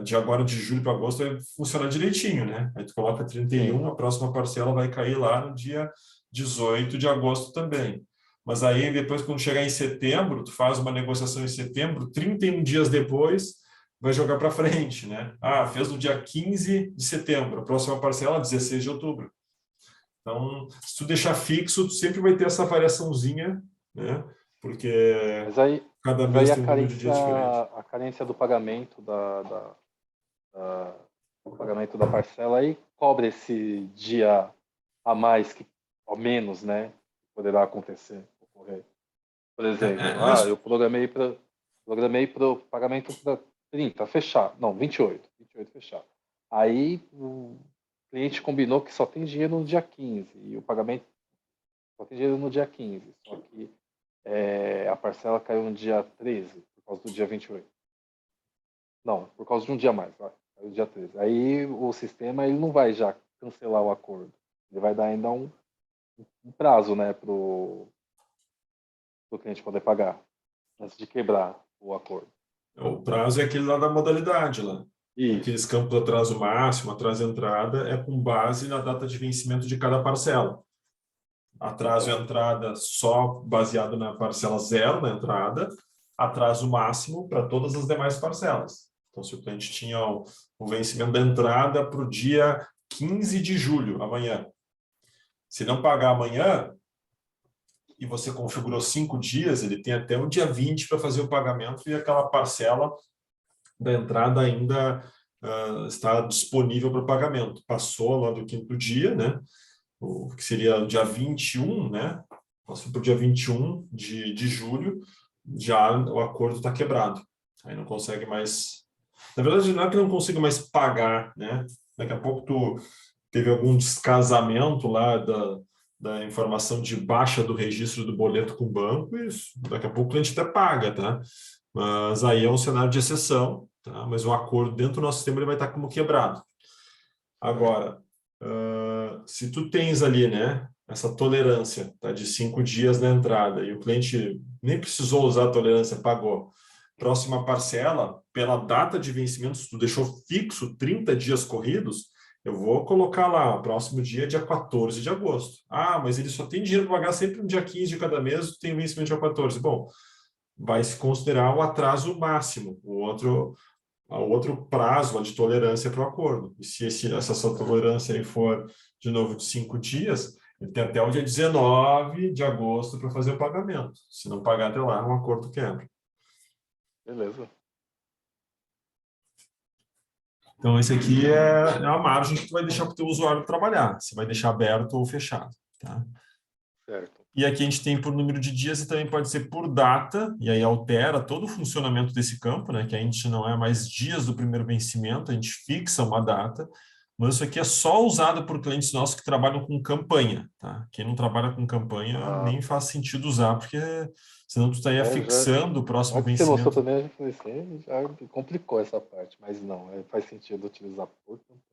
de agora de julho para agosto vai funcionar direitinho, né? Aí tu coloca 31, a próxima parcela vai cair lá no dia 18 de agosto também. Mas aí depois, quando chegar em setembro, tu faz uma negociação em setembro, 31 dias depois, vai jogar para frente, né? Ah, fez no dia 15 de setembro, a próxima parcela 16 de outubro. Então, se tu deixar fixo, tu sempre vai ter essa variaçãozinha, né? Porque cada mês tem um número de dias diferente. A carência do pagamento do pagamento da parcela aí cobre esse dia a mais, que ao menos, né, poderá ocorrer. Por exemplo, eu programei para o pagamento para 30 fechar, não, 28 fechar. Aí o cliente combinou que só tem dinheiro no dia 15 e o pagamento só tem dinheiro no dia 15, só que a parcela caiu no dia 13 por causa do dia 28. Não, por causa de um dia a mais, caiu no dia 13. Aí o sistema ele não vai já cancelar o acordo, ele vai dar ainda um prazo, né, para o cliente poder pagar antes de quebrar o acordo. O prazo é aquele lá da modalidade lá. Isso. Aqueles campos atraso máximo, atraso entrada, é com base na data de vencimento de cada parcela. Atraso entrada só baseado na parcela 0 na entrada, atraso máximo para todas as demais parcelas. Então, se o cliente tinha o vencimento da entrada para o dia 15 de julho, amanhã. Se não pagar amanhã, e você configurou 5 dias, ele tem até o dia 20 para fazer o pagamento, e aquela parcela da entrada ainda está disponível para pagamento. Passou lá do quinto dia, né? O que seria o dia 21, né? Passou para o dia 21 de julho, já o acordo está quebrado. Aí não consegue mais... Na verdade, não é que não consiga mais pagar, né? Daqui a pouco tu teve algum descasamento lá da informação de baixa do registro do boleto com o banco, e daqui a pouco o cliente até paga, tá? Mas aí é um cenário de exceção, tá? Mas o acordo dentro do nosso sistema ele vai estar como quebrado. Agora, se tu tens ali, né, essa tolerância, tá, de 5 dias na entrada e o cliente nem precisou usar a tolerância, pagou. Próxima parcela, pela data de vencimento, se tu deixou fixo 30 dias corridos, eu vou colocar lá, o próximo dia 14 de agosto. Ah, mas ele só tem dinheiro para pagar sempre no dia 15 de cada mês, tem vencimento dia 14. Bom, vai se considerar o atraso máximo, o outro prazo de tolerância para o acordo. E se essa sua tolerância aí for, de novo, de 5 dias, ele tem até o dia 19 de agosto para fazer o pagamento. Se não pagar até lá, um acordo quebra. Beleza. Então, esse aqui é a margem que tu vai deixar para o teu usuário trabalhar. Você vai deixar aberto ou fechado. Tá? Certo. E aqui a gente tem por número de dias e também pode ser por data, e aí altera todo o funcionamento desse campo, né? Que a gente não é mais dias do primeiro vencimento, a gente fixa uma data, mas isso aqui é só usado por clientes nossos que trabalham com campanha, tá? Quem não trabalha com campanha nem faz sentido usar, porque senão tu estaria fixando o próximo Já que você mostrou vencimento. também, a gente falou assim, já complicou essa parte, mas não, faz sentido utilizar por campanha.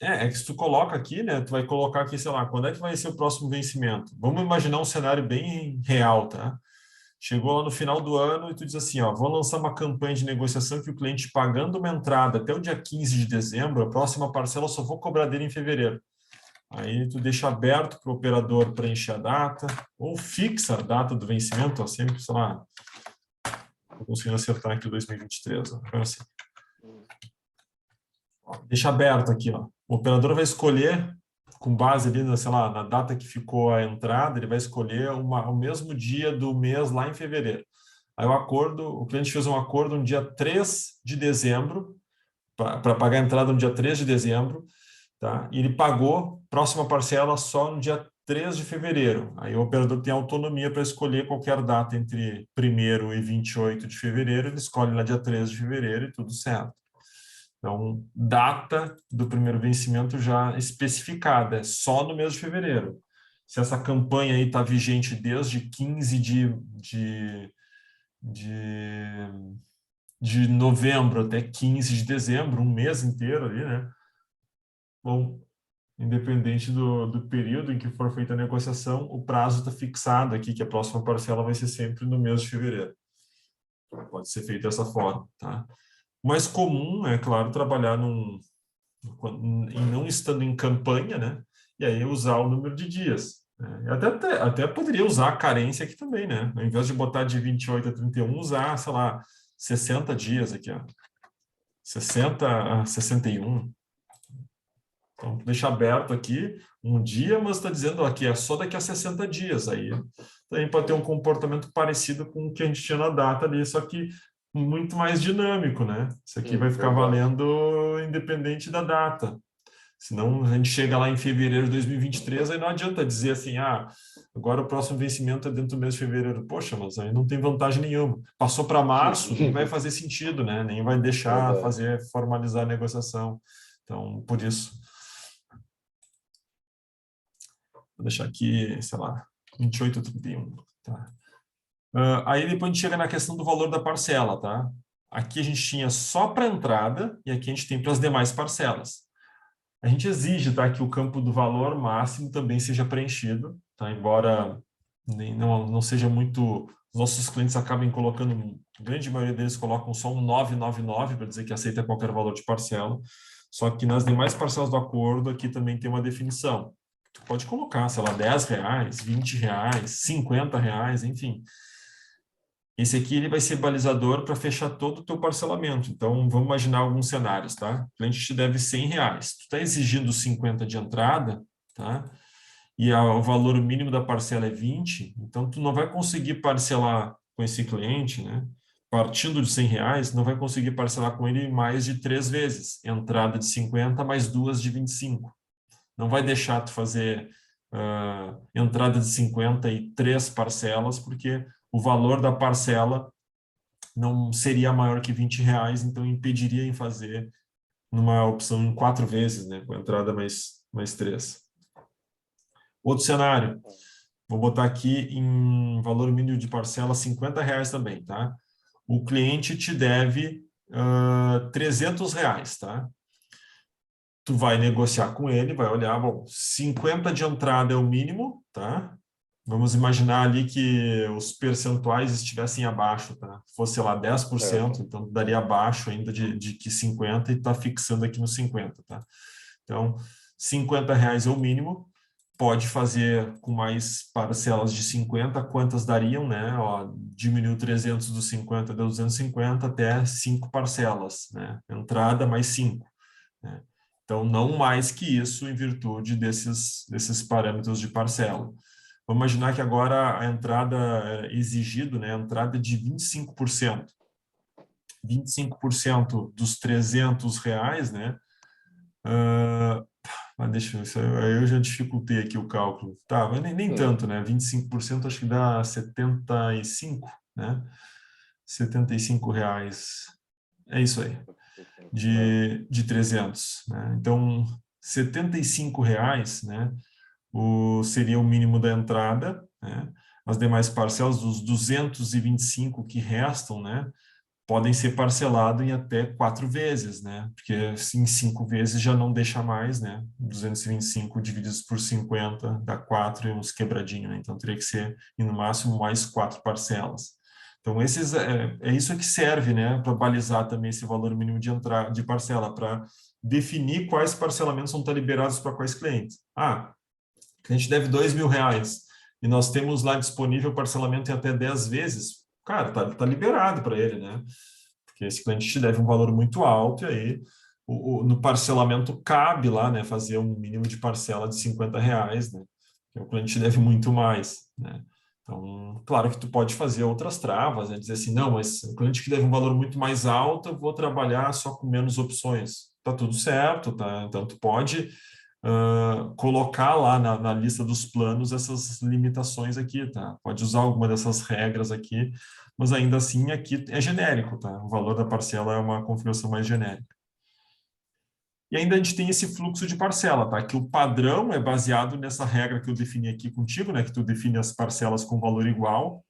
É que se tu coloca aqui, né, tu vai colocar aqui, sei lá, quando é que vai ser o próximo vencimento? Vamos imaginar um cenário bem real, tá? Chegou lá no final do ano e tu diz assim, ó, vou lançar uma campanha de negociação que o cliente pagando uma entrada até o dia 15 de dezembro, a próxima parcela eu só vou cobrar dele em fevereiro. Aí tu deixa aberto para o operador preencher a data, ou fixa a data do vencimento, ó, sempre, sei lá, não consigo acertar aqui 2023, ó, assim. Deixa aberto aqui, ó. O operador vai escolher, com base ali, sei lá, na data que ficou a entrada, ele vai escolher o mesmo dia do mês lá em fevereiro. Aí o cliente fez um acordo no dia 3 de dezembro, para pagar a entrada no dia 3 de dezembro, tá? E ele pagou próxima parcela só no dia 3 de fevereiro. Aí o operador tem autonomia para escolher qualquer data entre 1º e 28 de fevereiro, ele escolhe lá dia 3 de fevereiro e tudo certo. Então, data do primeiro vencimento já especificada, é só no mês de fevereiro. Se essa campanha aí está vigente desde 15 de novembro até 15 de dezembro, um mês inteiro ali, né? Bom, independente do período em que for feita a negociação, o prazo está fixado aqui, que a próxima parcela vai ser sempre no mês de fevereiro. Pode ser feito dessa forma, tá? O mais comum é, claro, trabalhar em não estando em campanha, né? E aí usar o número de dias. Né? Até poderia usar a carência aqui também, né? Ao invés de botar de 28 a 31, usar, sei lá, 60 dias aqui, ó. 60 a 61. Então, deixa aberto aqui um dia, mas está dizendo aqui, é só daqui a 60 dias. Aí também pode ter um comportamento parecido com o que a gente tinha na data ali, só que muito mais dinâmico, né? Isso aqui vai ficar Verdade. valendo independente da data. Senão a gente chega lá em fevereiro de 2023, aí não adianta dizer assim, agora o próximo vencimento é dentro do mês de fevereiro. Poxa, mas aí não tem vantagem nenhuma. Passou para março, nem vai fazer sentido, né? Nem vai deixar formalizar a negociação. Então, por isso, vou deixar aqui, sei lá, 28 ou 31, tá? Aí depois a gente chega na questão do valor da parcela, tá? Aqui a gente tinha só para entrada e aqui a gente tem para as demais parcelas. A gente exige, tá, que o campo do valor máximo também seja preenchido, tá? Embora não seja muito... Os nossos clientes acabem colocando, a grande maioria deles colocam só um 999 para dizer que aceita qualquer valor de parcela. Só que nas demais parcelas do acordo, aqui também tem uma definição. Tu pode colocar, sei lá, R$10, R$20, R$50, enfim. Esse aqui ele vai ser balizador para fechar todo o teu parcelamento. Então, vamos imaginar alguns cenários, tá? O cliente te deve R$100. Tu está exigindo 50 de entrada, tá? E o valor mínimo da parcela é 20, então tu não vai conseguir parcelar com esse cliente, né? partindo de R$100, não vai conseguir parcelar com ele mais de 3 vezes. Entrada de 50 mais 2 de 25. Não vai deixar tu fazer entrada de 50 e 3 parcelas, porque o valor da parcela não seria maior que R$20, então impediria em fazer numa opção em 4 vezes, né, com entrada mais 3. Outro cenário, vou botar aqui em valor mínimo de parcela R$50 também, tá? O cliente te deve R$300, tá? Tu vai negociar com ele, vai olhar, bom, 50 de entrada é o mínimo, tá? Vamos imaginar ali que os percentuais estivessem abaixo, tá? Fosse, sei lá, 10%, então daria abaixo ainda de que 50 e tá fixando aqui no 50, tá? Então, R$50 é o mínimo, pode fazer com mais parcelas de 50, quantas dariam, né? Ó, diminuiu 300 dos 50, deu 250 até 5 parcelas, né? Entrada mais 5, né? Então, não mais que isso em virtude desses parâmetros de parcela. Vamos imaginar que agora a entrada exigido, né, a entrada de 25%. 25% dos R$300, né? Deixa eu ver, aí eu já dificultei aqui o cálculo. Tá, mas nem tanto, né? 25% acho que dá 75, né? R$75. É isso aí. De 300, né? Então, R$75, né? Seria o mínimo da entrada, né? As demais parcelas, os 225 que restam, né, podem ser parcelados em até 4 vezes, né? Porque em 5 vezes já não deixa mais, né? 225 divididos por 50 dá 4 e uns quebradinhos, né? Então teria que ser, no máximo, mais 4 parcelas. Então, é isso que serve, né, para balizar também esse valor mínimo de parcela, para definir quais parcelamentos vão estar liberados para quais clientes. Ah, a gente deve R$2.000 e nós temos lá disponível parcelamento em até 10 vezes, cara, tá liberado para ele, né? Porque esse cliente te deve um valor muito alto e aí no parcelamento cabe lá, né, fazer um mínimo de parcela de R$50, né? Porque o cliente deve muito mais, né? Então, claro que tu pode fazer outras travas, né? Dizer assim, não, mas o cliente que deve um valor muito mais alto, eu vou trabalhar só com menos opções. Tá tudo certo, tá? Então, tu pode colocar lá na lista dos planos essas limitações aqui, tá? Pode usar alguma dessas regras aqui, mas ainda assim aqui é genérico, tá? O valor da parcela é uma configuração mais genérica. E ainda a gente tem esse fluxo de parcela, tá? Que o padrão é baseado nessa regra que eu defini aqui contigo, né? Que tu define as parcelas com valor igual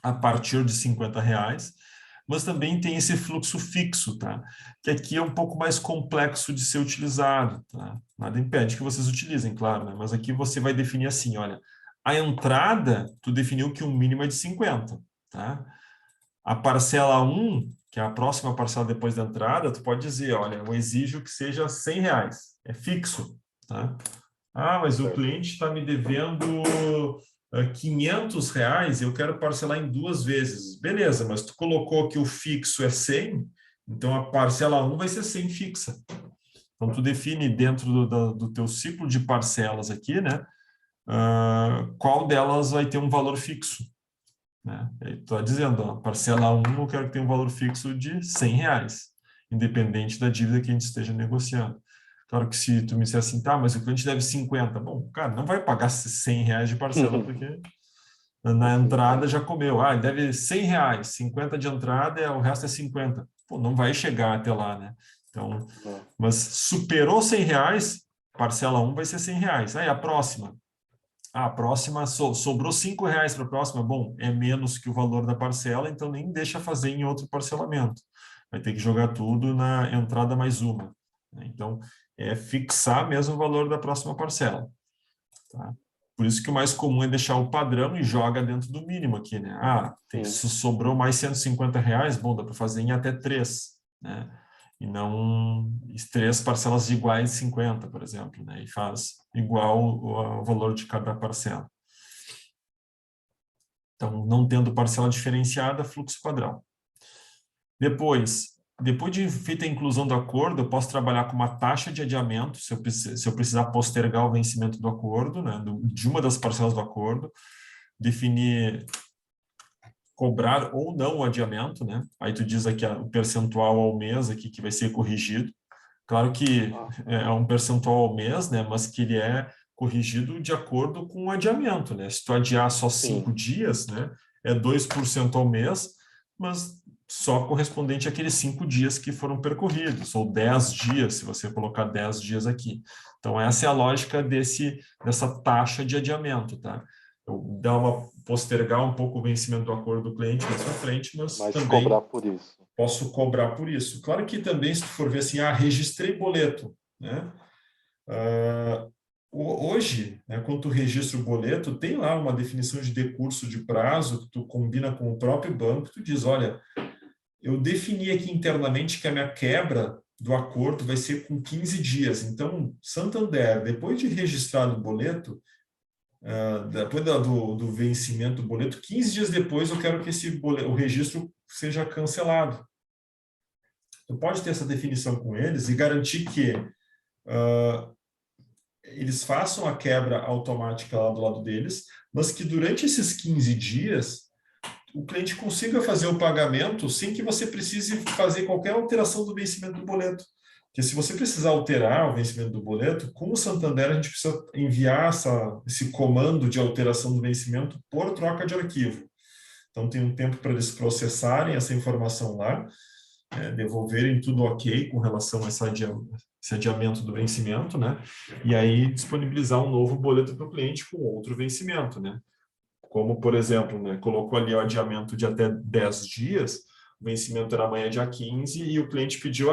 a partir de R$50, mas também tem esse fluxo fixo, tá? Que aqui é um pouco mais complexo de ser utilizado, tá? Nada impede que vocês utilizem, claro, né? Mas aqui você vai definir assim, olha, a entrada, tu definiu que o mínimo é de 50, tá? A parcela 1, que é a próxima parcela depois da entrada, tu pode dizer, olha, eu exijo que seja R$100, é fixo, tá? Ah, mas o cliente está me devendo R$500, eu quero parcelar em 2 vezes. Beleza, mas tu colocou que o fixo é 100, então a parcela 1 vai ser 100 fixa. Então, tu define dentro do teu ciclo de parcelas aqui, né, qual delas vai ter um valor fixo, né? Estou dizendo, ó, parcela 1 eu quero que tenha um valor fixo de R$100, independente da dívida que a gente esteja negociando. Claro que se tu me disser assim, tá, mas o cliente deve 50. Bom, cara, não vai pagar R$100 de parcela, porque na entrada já comeu. Ah, ele deve R$100, 50 de entrada, o resto é 50. Pô, não vai chegar até lá, né? Então, mas superou R$100, parcela 1 vai ser R$100. Aí a próxima. A próxima sobrou R$5 para a próxima. Bom, é menos que o valor da parcela, então nem deixa fazer em outro parcelamento. Vai ter que jogar tudo na entrada mais uma, né? Então, é fixar mesmo o valor da próxima parcela, tá? Por isso que o mais comum é deixar o padrão e joga dentro do mínimo aqui, né? Ah, sobrou mais R$150, bom, dá para fazer em até 3, né? E não 3 parcelas iguais de 50, por exemplo, né? E faz igual o valor de cada parcela. Então, não tendo parcela diferenciada, fluxo padrão. Depois de feita a inclusão do acordo, eu posso trabalhar com uma taxa de adiamento, se eu precisar postergar o vencimento do acordo, né, de uma das parcelas do acordo, definir cobrar ou não o adiamento, né? Aí tu diz aqui o percentual ao mês aqui que vai ser corrigido. Claro que é um percentual ao mês, né? Mas que ele é corrigido de acordo com o adiamento, né? Se tu adiar só 5 dias, né? É 2% ao mês, mas só correspondente àqueles 5 dias que foram percorridos, ou 10 dias, se você colocar 10 dias aqui. Então, essa é a lógica dessa taxa de adiamento, tá? Dá uma postergar um pouco o vencimento do acordo do cliente mais para frente, mas também cobrar por isso. Posso cobrar por isso. Claro que também, se tu for ver assim, registrei boleto, né? Hoje, né, quando tu registra o boleto, tem lá uma definição de decurso de prazo que tu combina com o próprio banco, tu diz, olha, eu defini aqui internamente que a minha quebra do acordo vai ser com 15 dias. Então, Santander, depois de registrado o boleto, depois do vencimento do boleto, 15 dias depois eu quero que o registro seja cancelado. Tu pode ter essa definição com eles e garantir que eles façam a quebra automática lá do lado deles, mas que durante esses 15 dias o cliente consiga fazer o pagamento sem que você precise fazer qualquer alteração do vencimento do boleto. Porque se você precisar alterar o vencimento do boleto, com o Santander a gente precisa enviar esse comando de alteração do vencimento por troca de arquivo. Então tem um tempo para eles processarem essa informação lá, devolverem tudo ok com relação a esse adiamento do vencimento, né? E aí disponibilizar um novo boleto para o cliente com outro vencimento, né? Como, por exemplo, né, colocou ali o adiamento de até 10 dias, o vencimento era amanhã, dia 15, e o cliente pediu,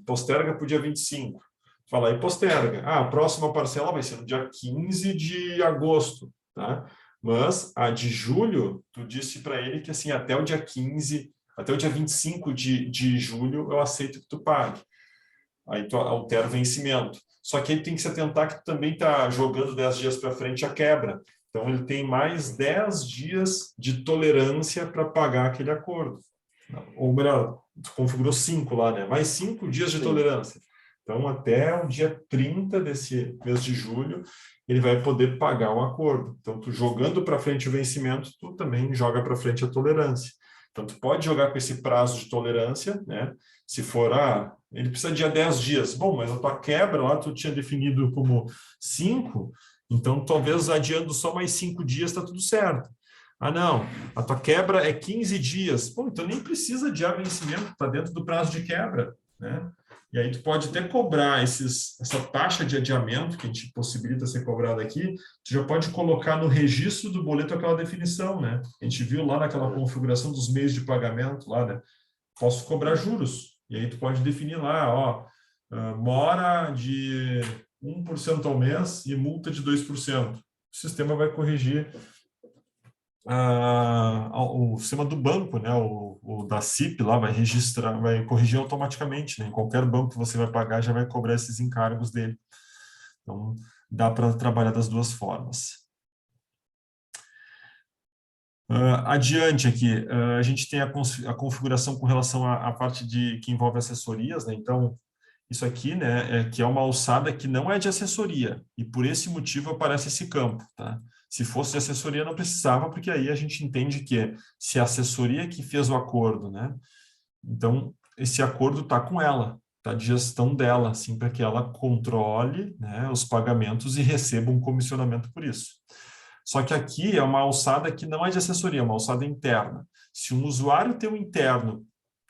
posterga para o dia 25. Fala aí, posterga. A próxima parcela vai ser no dia 15 de agosto, tá? Mas a de julho, tu disse para ele que assim, até o dia 15, até o dia 25 de julho, eu aceito que tu pague. Aí tu altera o vencimento. Só que ele tem que se atentar que tu também está jogando 10 dias para frente a quebra. Então, ele tem mais 10 dias de tolerância para pagar aquele acordo. Ou melhor, tu configurou 5 lá, né? Mais 5 dias de tolerância. Então, até o dia 30 desse mês de julho, ele vai poder pagar o acordo. Então, tu jogando para frente o vencimento, tu também joga para frente a tolerância. Então, tu pode jogar com esse prazo de tolerância, né? Se for, ele precisa de 10 dias. Bom, mas a tua quebra lá, tu tinha definido como 5, então talvez adiando só mais 5 dias está tudo certo. Não, a tua quebra é 15 dias. Bom, então nem precisa adiar vencimento, está dentro do prazo de quebra, né? E aí tu pode até cobrar essa taxa de adiamento que a gente possibilita ser cobrada aqui, tu já pode colocar no registro do boleto aquela definição, né? A gente viu lá naquela configuração dos meios de pagamento, lá, né? Posso cobrar juros. E aí tu pode definir lá, mora de 1% ao mês e multa de 2%. O sistema vai corrigir o sistema do banco, né? O da CIP lá vai registrar, vai corrigir automaticamente, né? Em qualquer banco que você vai pagar já vai cobrar esses encargos dele. Então, dá para trabalhar das duas formas. Adiante aqui, a gente tem a configuração com relação à parte que envolve assessorias, né? Então, isso aqui, né, que é uma alçada que não é de assessoria, e por esse motivo aparece esse campo, tá? Se fosse de assessoria, não precisava, porque aí a gente entende que se a assessoria que fez o acordo, né, então esse acordo está com ela, está de gestão dela, assim, para que ela controle, né, os pagamentos e receba um comissionamento por isso. Só que aqui é uma alçada que não é de assessoria, é uma alçada interna. Se um usuário teu interno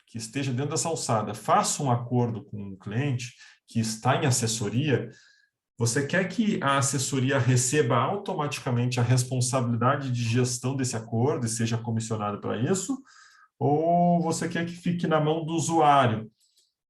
que esteja dentro dessa alçada faça um acordo com um cliente que está em assessoria, você quer que a assessoria receba automaticamente a responsabilidade de gestão desse acordo e seja comissionado para isso? Ou você quer que fique na mão do usuário,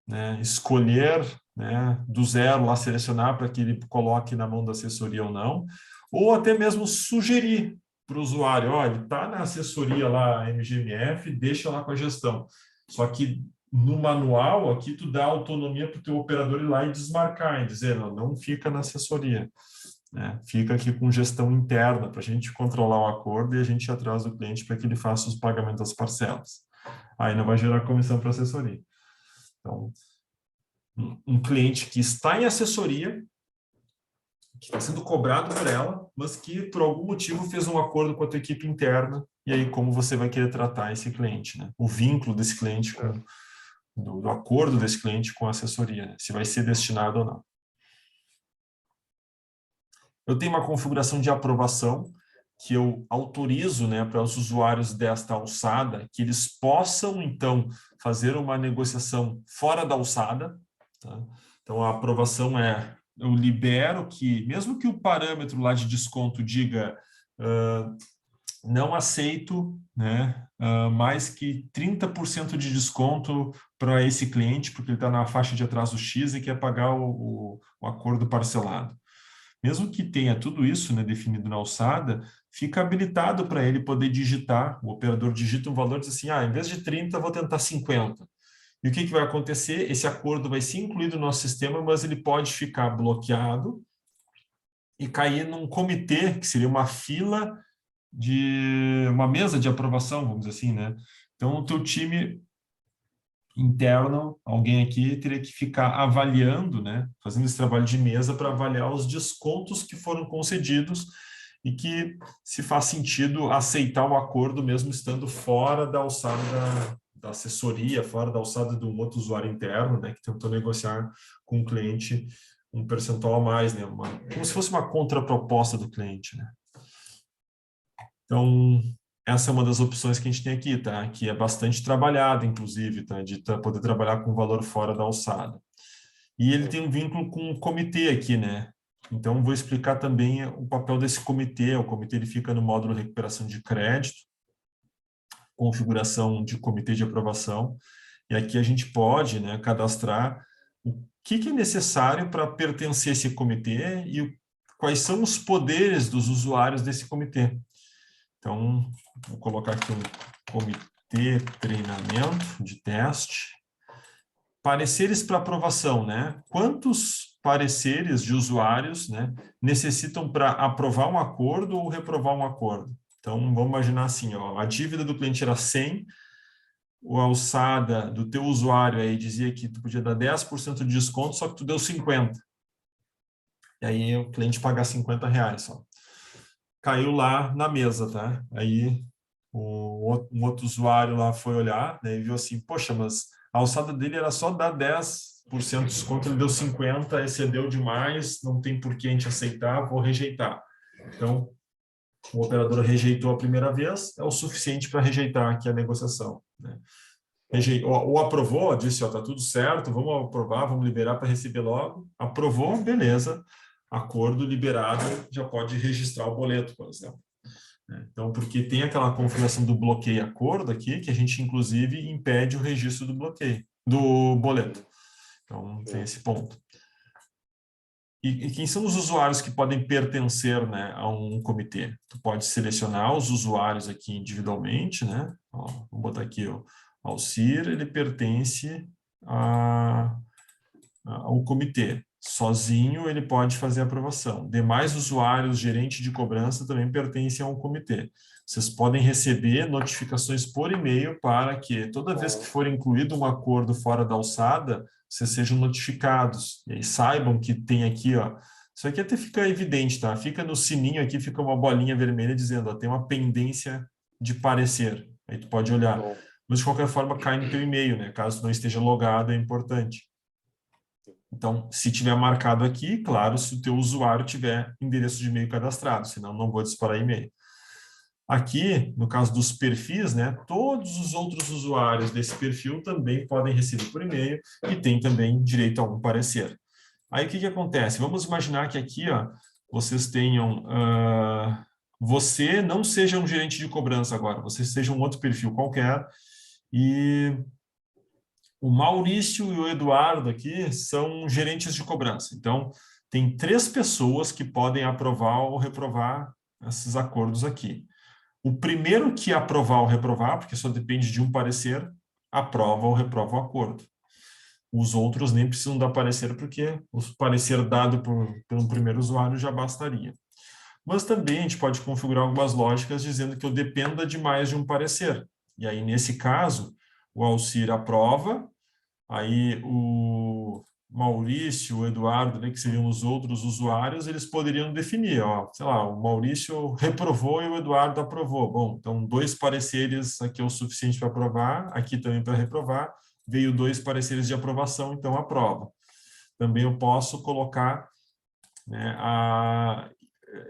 né? Escolher, né, do zero, lá selecionar para que ele coloque na mão da assessoria ou não? Ou até mesmo sugerir para o usuário, olha, ele está na assessoria lá, MGMF, deixa lá com a gestão. Só que no manual, aqui tu dá autonomia para o teu operador ir lá e desmarcar, e dizer, não fica na assessoria, né? Fica aqui com gestão interna, para a gente controlar o acordo e a gente ir atrás do cliente para que ele faça os pagamentos das parcelas. Aí não vai gerar comissão para assessoria. Então, um cliente que está em assessoria, que está sendo cobrado por ela, mas que por algum motivo fez um acordo com a tua equipe interna e aí como você vai querer tratar esse cliente, né? O vínculo desse cliente com do acordo desse cliente com a assessoria, né? Se vai ser destinado ou não. Eu tenho uma configuração de aprovação que eu autorizo, né, para os usuários desta alçada que eles possam, então, fazer uma negociação fora da alçada. Tá? Então, a aprovação eu libero que, mesmo que o parâmetro lá de desconto diga não aceito, né, mais que 30% de desconto para esse cliente, porque ele está na faixa de atraso X e quer pagar o acordo parcelado. Mesmo que tenha tudo isso, né, definido na alçada, fica habilitado para ele poder digitar. O operador digita um valor e diz assim, em vez de 30, vou tentar 50. E o que vai acontecer? Esse acordo vai ser incluído no nosso sistema, mas ele pode ficar bloqueado e cair num comitê, que seria uma fila de uma mesa de aprovação, vamos dizer assim, né? Então, o teu time interno, alguém aqui teria que ficar avaliando, né, fazendo esse trabalho de mesa para avaliar os descontos que foram concedidos e que se faz sentido aceitar o acordo mesmo estando fora da alçada da assessoria, fora da alçada de um outro usuário interno, né, que tentou negociar com o cliente um percentual a mais, né, como se fosse uma contraproposta do cliente, né. Então, essa é uma das opções que a gente tem aqui, tá? Que é bastante trabalhada, inclusive, tá? De poder trabalhar com valor fora da alçada. E ele tem um vínculo com o comitê aqui, né? Então, vou explicar também o papel desse comitê. O comitê ele fica no módulo recuperação de crédito, configuração de comitê de aprovação. E aqui a gente pode, né, cadastrar o que é necessário para pertencer a esse comitê e quais são os poderes dos usuários desse comitê. Então, vou colocar aqui um comitê treinamento de teste. Pareceres para aprovação, né? Quantos pareceres de usuários, né, necessitam para aprovar um acordo ou reprovar um acordo? Então, vamos imaginar assim, ó, a dívida do cliente era 100, a alçada do teu usuário aí dizia que tu podia dar 10% de desconto, só que tu deu 50. E aí o cliente paga R$50 só. Caiu lá na mesa, tá? Aí um outro usuário lá foi olhar, né, e viu assim, poxa, mas a alçada dele era só dar 10% de desconto, ele deu 50%, excedeu demais, não tem por que a gente aceitar, vou rejeitar. Então, o operador rejeitou a primeira vez, é o suficiente para rejeitar aqui a negociação, né? Ou aprovou, disse, ó, tá tudo certo, vamos aprovar, vamos liberar para receber logo. Aprovou, beleza, acordo liberado, já pode registrar o boleto, por exemplo. Então, porque tem aquela configuração do bloqueio acordo aqui, que a gente, inclusive, impede o registro do bloqueio, do boleto. Então, tem esse ponto. E quem são os usuários que podem pertencer, né, a um comitê? Tu pode selecionar os usuários aqui individualmente, né? Ó, vou botar aqui o Alcir, ele pertence ao comitê. Sozinho ele pode fazer a aprovação. Demais usuários, gerente de cobrança também pertencem ao comitê. Vocês podem receber notificações por e-mail para que toda vez que for incluído um acordo fora da alçada, vocês sejam notificados. E aí saibam que tem aqui, ó. Isso aqui até fica evidente, tá? Fica no sininho aqui, fica uma bolinha vermelha dizendo, ó, tem uma pendência de parecer. Aí tu pode olhar. Mas de qualquer forma cai no teu e-mail, né? Caso não esteja logado, é importante. Então, se tiver marcado aqui, claro, se o teu usuário tiver endereço de e-mail cadastrado, senão não vou disparar e-mail. Aqui, no caso dos perfis, né, todos os outros usuários desse perfil também podem receber por e-mail e tem também direito a um parecer. Aí, o que acontece? Vamos imaginar que aqui, ó, vocês tenham... você não seja um gerente de cobrança agora, você seja um outro perfil qualquer e... O Maurício e o Eduardo aqui são gerentes de cobrança. Então, tem 3 pessoas que podem aprovar ou reprovar esses acordos aqui. O primeiro que aprovar ou reprovar, porque só depende de um parecer, aprova ou reprova o acordo. Os outros nem precisam dar parecer, porque o parecer dado pelo primeiro usuário já bastaria. Mas também a gente pode configurar algumas lógicas dizendo que eu dependa de mais de um parecer. E aí, nesse caso, o Alcir aprova. Aí o Maurício, o Eduardo, né, que seriam os outros usuários, eles poderiam definir, ó, sei lá, o Maurício reprovou e o Eduardo aprovou. Bom, então 2 pareceres aqui é o suficiente para aprovar, aqui também para reprovar, veio 2 pareceres de aprovação, então aprova. Também eu posso colocar, né,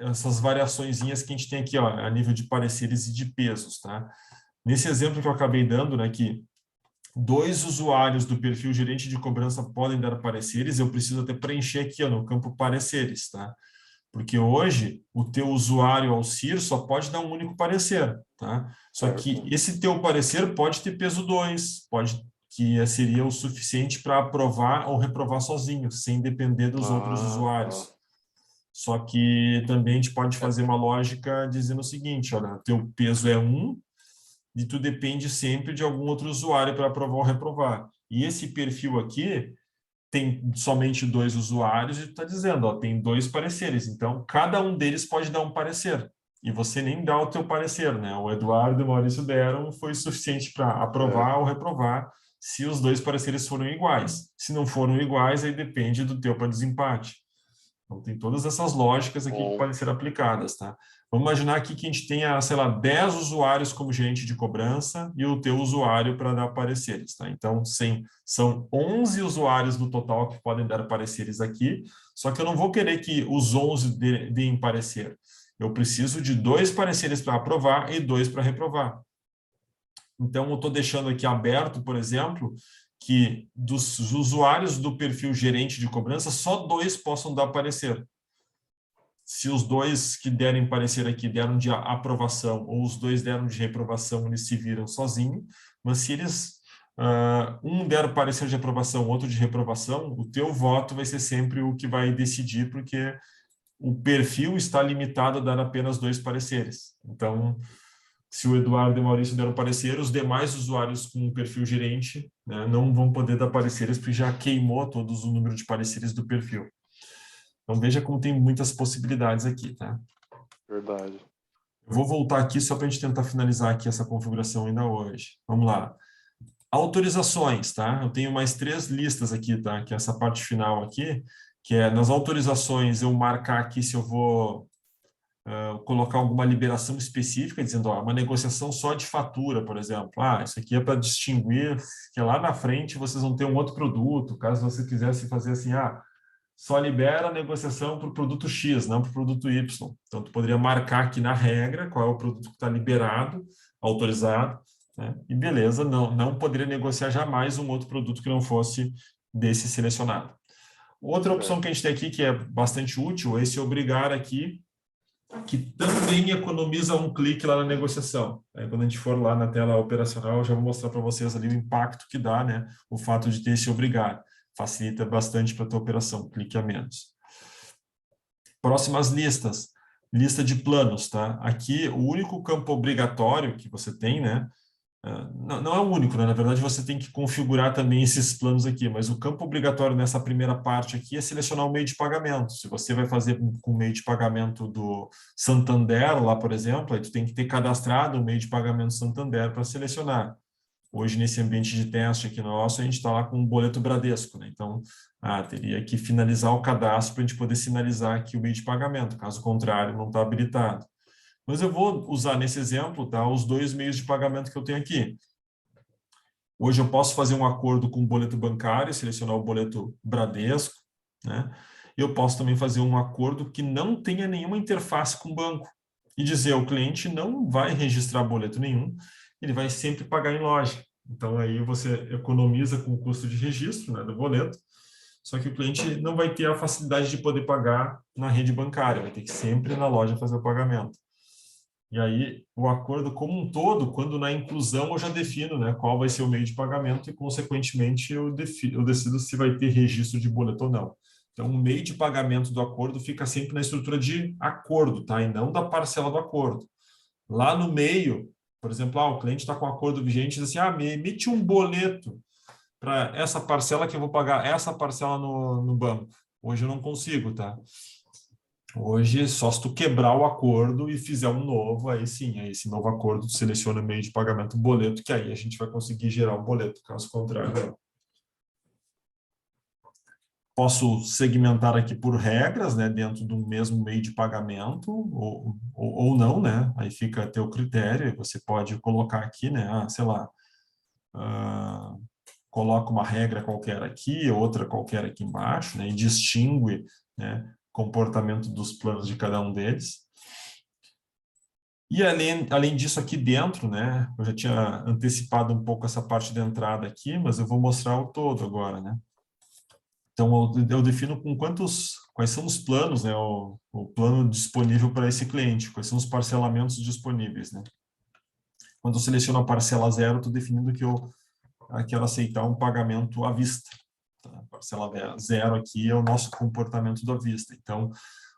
essas variaçõezinhas que a gente tem aqui, ó, a nível de pareceres e de pesos, tá? Nesse exemplo que eu acabei dando, né, que 2 usuários do perfil gerente de cobrança podem dar pareceres, eu preciso até preencher aqui, ó, no campo pareceres, tá? Porque hoje o teu usuário Alcir só pode dar um único parecer, tá? Só que esse teu parecer pode ter peso 2, que seria o suficiente para aprovar ou reprovar sozinho, sem depender dos outros usuários. Só que também a gente pode fazer uma lógica dizendo o seguinte, olha, teu peso é 1, e tu depende sempre de algum outro usuário para aprovar ou reprovar. E esse perfil aqui tem somente 2 usuários e tu está dizendo, ó, tem 2 pareceres. Então, cada um deles pode dar um parecer. E você nem dá o teu parecer, né? O Eduardo e o Maurício deram, foi suficiente para aprovar ou reprovar se os 2 pareceres foram iguais. Se não foram iguais, aí depende do teu para desempate. Então, tem todas essas lógicas aqui que podem ser aplicadas, tá? Vamos imaginar aqui que a gente tenha, sei lá, 10 usuários como gerente de cobrança e o teu usuário para dar pareceres, tá? Então, são 11 usuários no total que podem dar pareceres aqui, só que eu não vou querer que os 11 deem parecer. Eu preciso de 2 pareceres para aprovar e 2 para reprovar. Então, eu estou deixando aqui aberto, por exemplo, que dos usuários do perfil gerente de cobrança, só 2 possam dar parecer. Se os 2 que derem parecer aqui deram de aprovação ou os 2 deram de reprovação, eles se viram sozinhos, mas se eles um der parecer de aprovação, outro de reprovação, o teu voto vai ser sempre o que vai decidir, porque o perfil está limitado a dar apenas 2 pareceres. Então, se o Eduardo e o Maurício deram parecer, os demais usuários com o perfil gerente, né, não vão poder dar pareceres, porque já queimou todos o número de pareceres do perfil. Então, veja como tem muitas possibilidades aqui, tá? Verdade. Eu vou voltar aqui só para a gente tentar finalizar aqui essa configuração ainda hoje. Vamos lá. Autorizações, tá? Eu tenho mais 3 listas aqui, tá? Que é essa parte final aqui, que é nas autorizações eu marcar aqui se eu vou colocar alguma liberação específica, dizendo, ó, uma negociação só de fatura, por exemplo. Ah, isso aqui é para distinguir que lá na frente vocês vão ter um outro produto, caso você quisesse fazer assim, só libera a negociação para o produto X, não para o produto Y. Então, tu poderia marcar aqui na regra qual é o produto que está liberado, autorizado, né? E beleza, não poderia negociar jamais um outro produto que não fosse desse selecionado. Outra opção que a gente tem aqui, que é bastante útil, é esse obrigar aqui, que também economiza um clique lá na negociação. Aí, quando a gente for lá na tela operacional, eu já vou mostrar para vocês ali o impacto que dá, né, o fato de ter esse obrigar. Facilita bastante para a tua operação, clique a menos. Próximas listas. Lista de planos, tá? Aqui, o único campo obrigatório que você tem, né, não é o único, né? Na verdade, você tem que configurar também esses planos aqui, mas o campo obrigatório nessa primeira parte aqui é selecionar o meio de pagamento. Se você vai fazer com o meio de pagamento do Santander, lá, por exemplo, aí tu tem que ter cadastrado o meio de pagamento Santander para selecionar. Hoje, nesse ambiente de teste aqui nosso, a gente está lá com o boleto Bradesco, né? Então, teria que finalizar o cadastro para a gente poder sinalizar aqui o meio de pagamento, caso contrário, não está habilitado. Mas eu vou usar nesse exemplo, tá, os 2 meios de pagamento que eu tenho aqui. Hoje eu posso fazer um acordo com o boleto bancário, selecionar o boleto Bradesco, né? Eu posso também fazer um acordo que não tenha nenhuma interface com o banco e dizer ao cliente não vai registrar boleto nenhum, ele vai sempre pagar em loja. Então aí você economiza com o custo de registro, né, do boleto, só que o cliente não vai ter a facilidade de poder pagar na rede bancária, vai ter que sempre ir na loja fazer o pagamento. E aí, o acordo como um todo, quando na inclusão eu já defino, né, qual vai ser o meio de pagamento e, consequentemente, eu decido se vai ter registro de boleto ou não. Então, o meio de pagamento do acordo fica sempre na estrutura de acordo, tá? E não da parcela do acordo. Lá no meio, por exemplo, o cliente está com acordo vigente e diz assim, me emite um boleto para essa parcela que eu vou pagar essa parcela no banco. Hoje eu não consigo, tá? Hoje, só se tu quebrar o acordo e fizer um novo, aí sim, aí esse novo acordo tu seleciona o meio de pagamento boleto, que aí a gente vai conseguir gerar um boleto, caso contrário, não. Posso segmentar aqui por regras, né, dentro do mesmo meio de pagamento, ou não, né? Aí fica a teu critério, você pode colocar aqui, né, sei lá, coloca uma regra qualquer aqui, outra qualquer aqui embaixo, né, e distingue, né, comportamento dos planos de cada um deles. E além disso aqui dentro, né, eu já tinha antecipado um pouco essa parte da entrada aqui, mas eu vou mostrar o todo agora, né. Então, eu defino quais são os planos, né, o plano disponível para esse cliente, quais são os parcelamentos disponíveis, né. Quando eu seleciono a parcela 0, estou definindo que eu quero aceitar um pagamento à vista. Tá? A parcela 0 aqui é o nosso comportamento à vista. Então,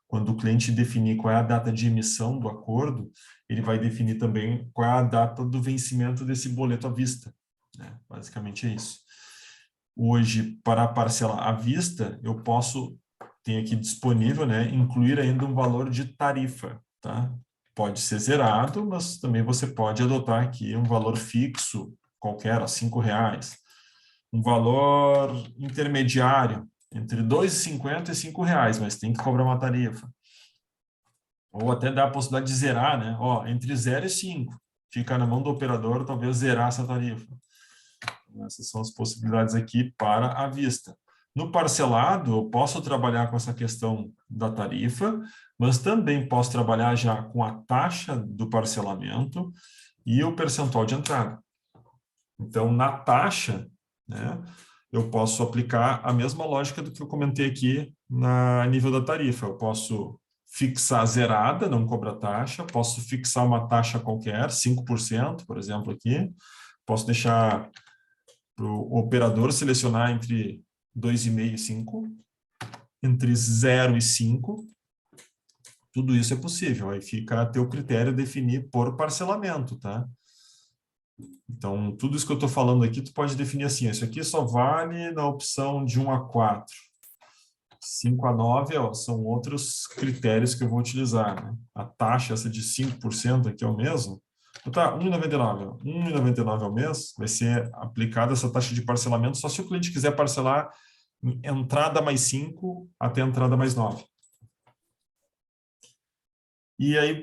quando o cliente definir qual é a data de emissão do acordo, ele vai definir também qual é a data do vencimento desse boleto à vista. Né? Basicamente é isso. Hoje, para a parcela à vista, eu posso ter aqui disponível, né, incluir ainda um valor de tarifa. Tá? Pode ser zerado, mas também você pode adotar aqui um valor fixo, qualquer, a R$5. Um valor intermediário, entre R$2,50 e R$5, mas tem que cobrar uma tarifa. Ou até dá a possibilidade de zerar, né? Ó, entre 0 e 5. Fica na mão do operador, talvez, zerar essa tarifa. Essas são as possibilidades aqui para a vista. No parcelado, eu posso trabalhar com essa questão da tarifa, mas também posso trabalhar já com a taxa do parcelamento e o percentual de entrada. Então, na taxa, né, eu posso aplicar a mesma lógica do que eu comentei aqui a nível da tarifa. Eu posso fixar zerada, não cobrar taxa, posso fixar uma taxa qualquer, 5%, por exemplo, aqui. Posso deixar para o operador selecionar entre 2,5 e 5, entre 0 e 5. Tudo isso é possível. Aí fica a teu critério definir por parcelamento, tá? Então, tudo isso que eu estou falando aqui, tu pode definir assim, isso aqui só vale na opção de 1 a 4. 5 a 9, ó, são outros critérios que eu vou utilizar, né? A taxa, essa de 5% aqui é o mesmo. Tá, R$1,99. R$1,99 ao mês vai ser aplicada essa taxa de parcelamento só se o cliente quiser parcelar entrada mais 5 até entrada mais 9. E aí,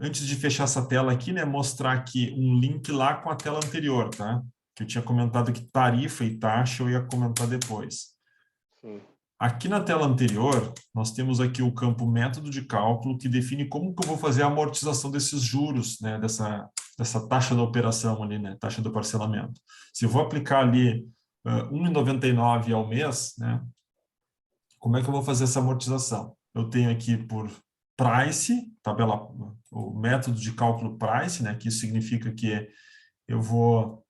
antes de fechar essa tela aqui, né, mostrar aqui um link lá com a tela anterior, tá? Que eu tinha comentado que tarifa e taxa eu ia comentar depois. Sim. Aqui na tela anterior, nós temos aqui o campo método de cálculo, que define como que eu vou fazer a amortização desses juros, né, dessa taxa da operação ali, né, taxa do parcelamento. Se eu vou aplicar ali R$1,99 ao mês, né, como é que eu vou fazer essa amortização? Eu tenho aqui por price, tabela, o método de cálculo price, né, que isso significa que eu vou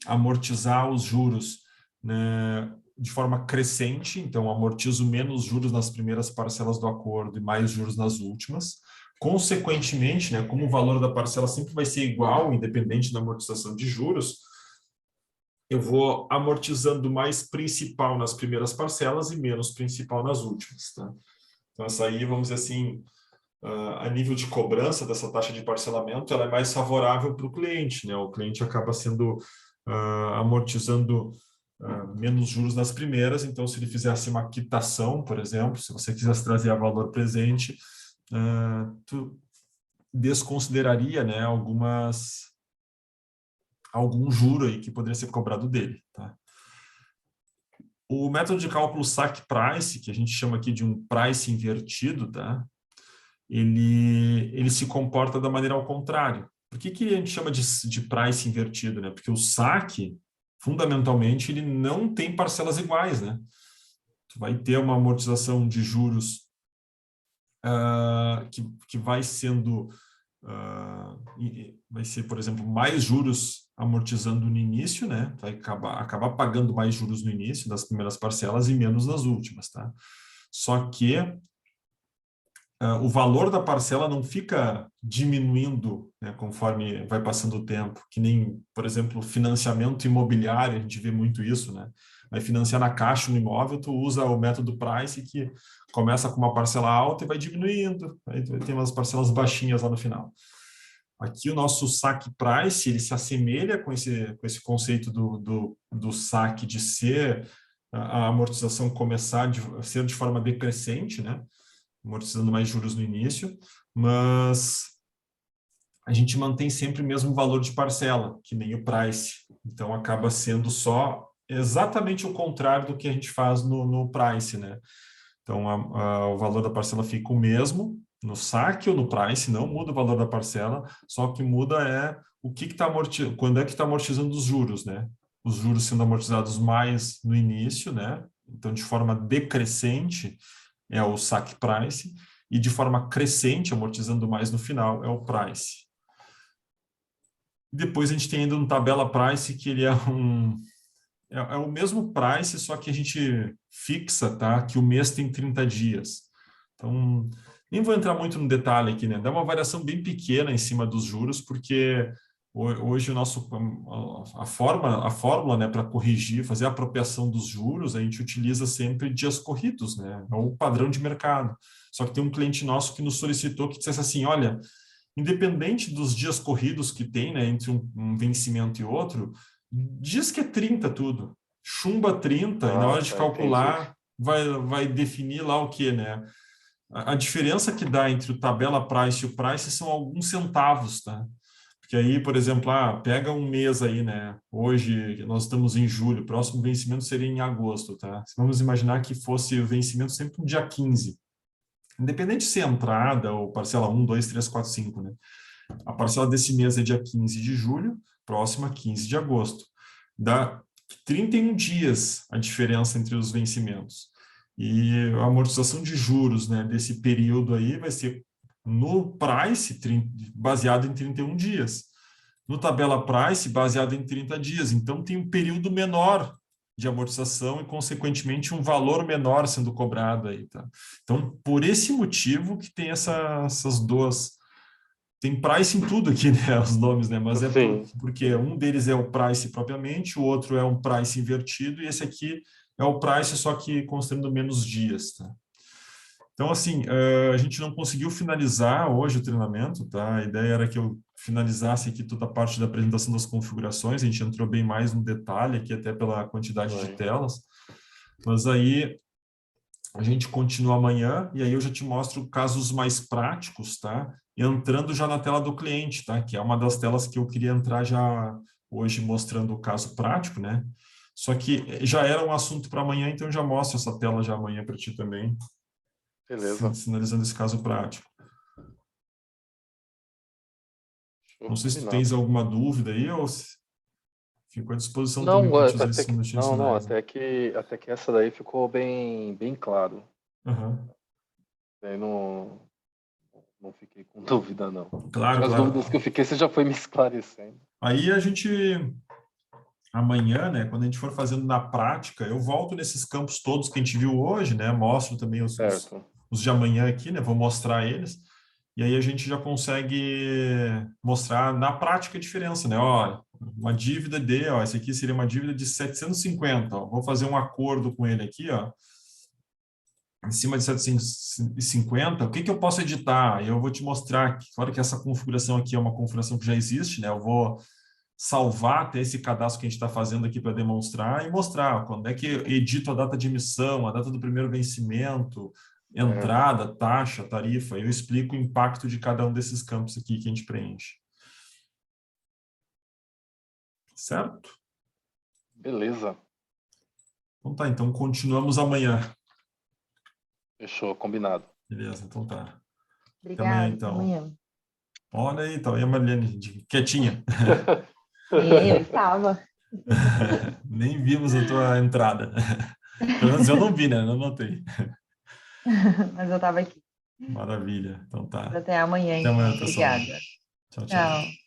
amortizar os juros, né, de forma crescente, então amortizo menos juros nas primeiras parcelas do acordo e mais juros nas últimas. Consequentemente, né, como o valor da parcela sempre vai ser igual, independente da amortização de juros, eu vou amortizando mais principal nas primeiras parcelas e menos principal nas últimas. Tá? Então, essa aí, vamos dizer assim, a nível de cobrança dessa taxa de parcelamento, ela é mais favorável para o cliente, né? O cliente acaba sendo amortizando menos juros nas primeiras, então se ele fizesse uma quitação, por exemplo, se você quisesse trazer a valor presente, tu desconsideraria, né, algum juro aí que poderia ser cobrado dele, tá? O método de cálculo saque price, que a gente chama aqui de um price invertido, tá? Ele se comporta da maneira ao contrário. Por que a gente chama de price invertido, né? Porque o saque, fundamentalmente, ele não tem parcelas iguais, né? Tu vai ter uma amortização de juros que vai sendo... vai ser, por exemplo, mais juros amortizando no início, né? Vai acabar pagando mais juros no início das primeiras parcelas e menos nas últimas, tá? Só que o valor da parcela não fica diminuindo, né, conforme vai passando o tempo, que nem, por exemplo, financiamento imobiliário, a gente vê muito isso, né? Vai financiar na Caixa um imóvel, tu usa o método price que começa com uma parcela alta e vai diminuindo, aí tem umas parcelas baixinhas lá no final. Aqui o nosso saque price, ele se assemelha com esse conceito do saque de ser a amortização começar a ser de forma decrescente, né? Amortizando mais juros no início, mas a gente mantém sempre o mesmo valor de parcela, que nem o price. Então, acaba sendo só exatamente o contrário do que a gente faz no price, né? Então, o valor da parcela fica o mesmo no saque ou no price, não muda o valor da parcela, só que muda o que está amortizando, quando é que está amortizando os juros, né? Os juros sendo amortizados mais no início, né? Então, de forma decrescente é o saque price, e de forma crescente, amortizando mais no final, é o price. Depois a gente tem ainda um tabela price, que ele é o mesmo price, só que a gente fixa, tá? Que o mês tem 30 dias. Então, nem vou entrar muito no detalhe aqui, né? Dá uma variação bem pequena em cima dos juros, porque hoje a fórmula, né, para corrigir, fazer a apropriação dos juros, a gente utiliza sempre dias corridos, né? É o padrão de mercado. Só que tem um cliente nosso que nos solicitou que dissesse assim, olha, independente dos dias corridos que tem, né, entre um vencimento e outro, diz que é 30 tudo. Chumba 30 e na hora de Tá, entendi. calcular vai definir lá o que, né? A diferença que dá entre o tabela price e o price são alguns centavos, tá? Porque aí, por exemplo, pega um mês aí, né? Hoje nós estamos em julho, o próximo vencimento seria em agosto, tá? Vamos imaginar que fosse o vencimento sempre no dia 15. Independente se é entrada ou parcela 1, 2, 3, 4, 5, né? A parcela desse mês é dia 15 de julho, próxima 15 de agosto. Dá 31 dias a diferença entre os vencimentos. E a amortização de juros, né, desse período aí vai ser no price baseado em 31 dias. No tabela price baseado em 30 dias. Então tem um período menor de amortização e, consequentemente, um valor menor sendo cobrado aí, tá? Então, por esse motivo que tem essas duas. Tem price em tudo aqui, né? Os nomes, né? Mas porque um deles é o price propriamente, o outro é um price invertido, e esse aqui é o price, só que considerando menos dias, tá? Então, assim, a gente não conseguiu finalizar hoje o treinamento, tá? A ideia era que eu finalizasse aqui toda a parte da apresentação das configurações, a gente entrou bem mais no detalhe aqui, até pela quantidade de telas, mas aí a gente continua amanhã, e aí eu já te mostro casos mais práticos, tá? Entrando já na tela do cliente, tá? Que é uma das telas que eu queria entrar já hoje mostrando o caso prático, né? Só que já era um assunto para amanhã, então eu já mostro essa tela já amanhã para ti também. Beleza. Sinalizando esse caso prático. Não sei se tu Combinado. tens alguma dúvida aí, ou fico à disposição Não, também para te usar esses minutinhos não, finais. Né? até que essa daí ficou bem claro. Uhum. Daí não fiquei com dúvida, não. Acho Claro, que as claro. dúvidas que eu fiquei, você já foi me esclarecendo. Aí a gente, amanhã, né, quando a gente for fazendo na prática, eu volto nesses campos todos que a gente viu hoje, né, mostro também Certo. os de amanhã aqui, né, vou mostrar eles, e aí a gente já consegue mostrar na prática a diferença, né, ó, uma dívida essa aqui seria uma dívida de 750, ó, vou fazer um acordo com ele aqui, ó, em cima de 750, o que eu posso editar? Eu vou te mostrar, claro que essa configuração aqui é uma configuração que já existe, né, eu vou salvar até esse cadastro que a gente está fazendo aqui para demonstrar e mostrar quando é que eu edito a data de emissão, a data do primeiro vencimento, entrada, taxa, tarifa. Eu explico o impacto de cada um desses campos aqui que a gente preenche. Certo? Beleza. Então tá, então continuamos amanhã. Fechou, combinado. Beleza, então tá. Obrigada, até amanhã, então. Amanhã. Olha aí, tá aí a Marlene, quietinha. Eu estava. Nem vimos a tua entrada. Pelo menos eu não vi, né? Não notei. Mas eu estava aqui. Maravilha. Então tá. Até amanhã, Até amanhã, então. pessoal. Obrigada. Tchau, tchau. Tchau.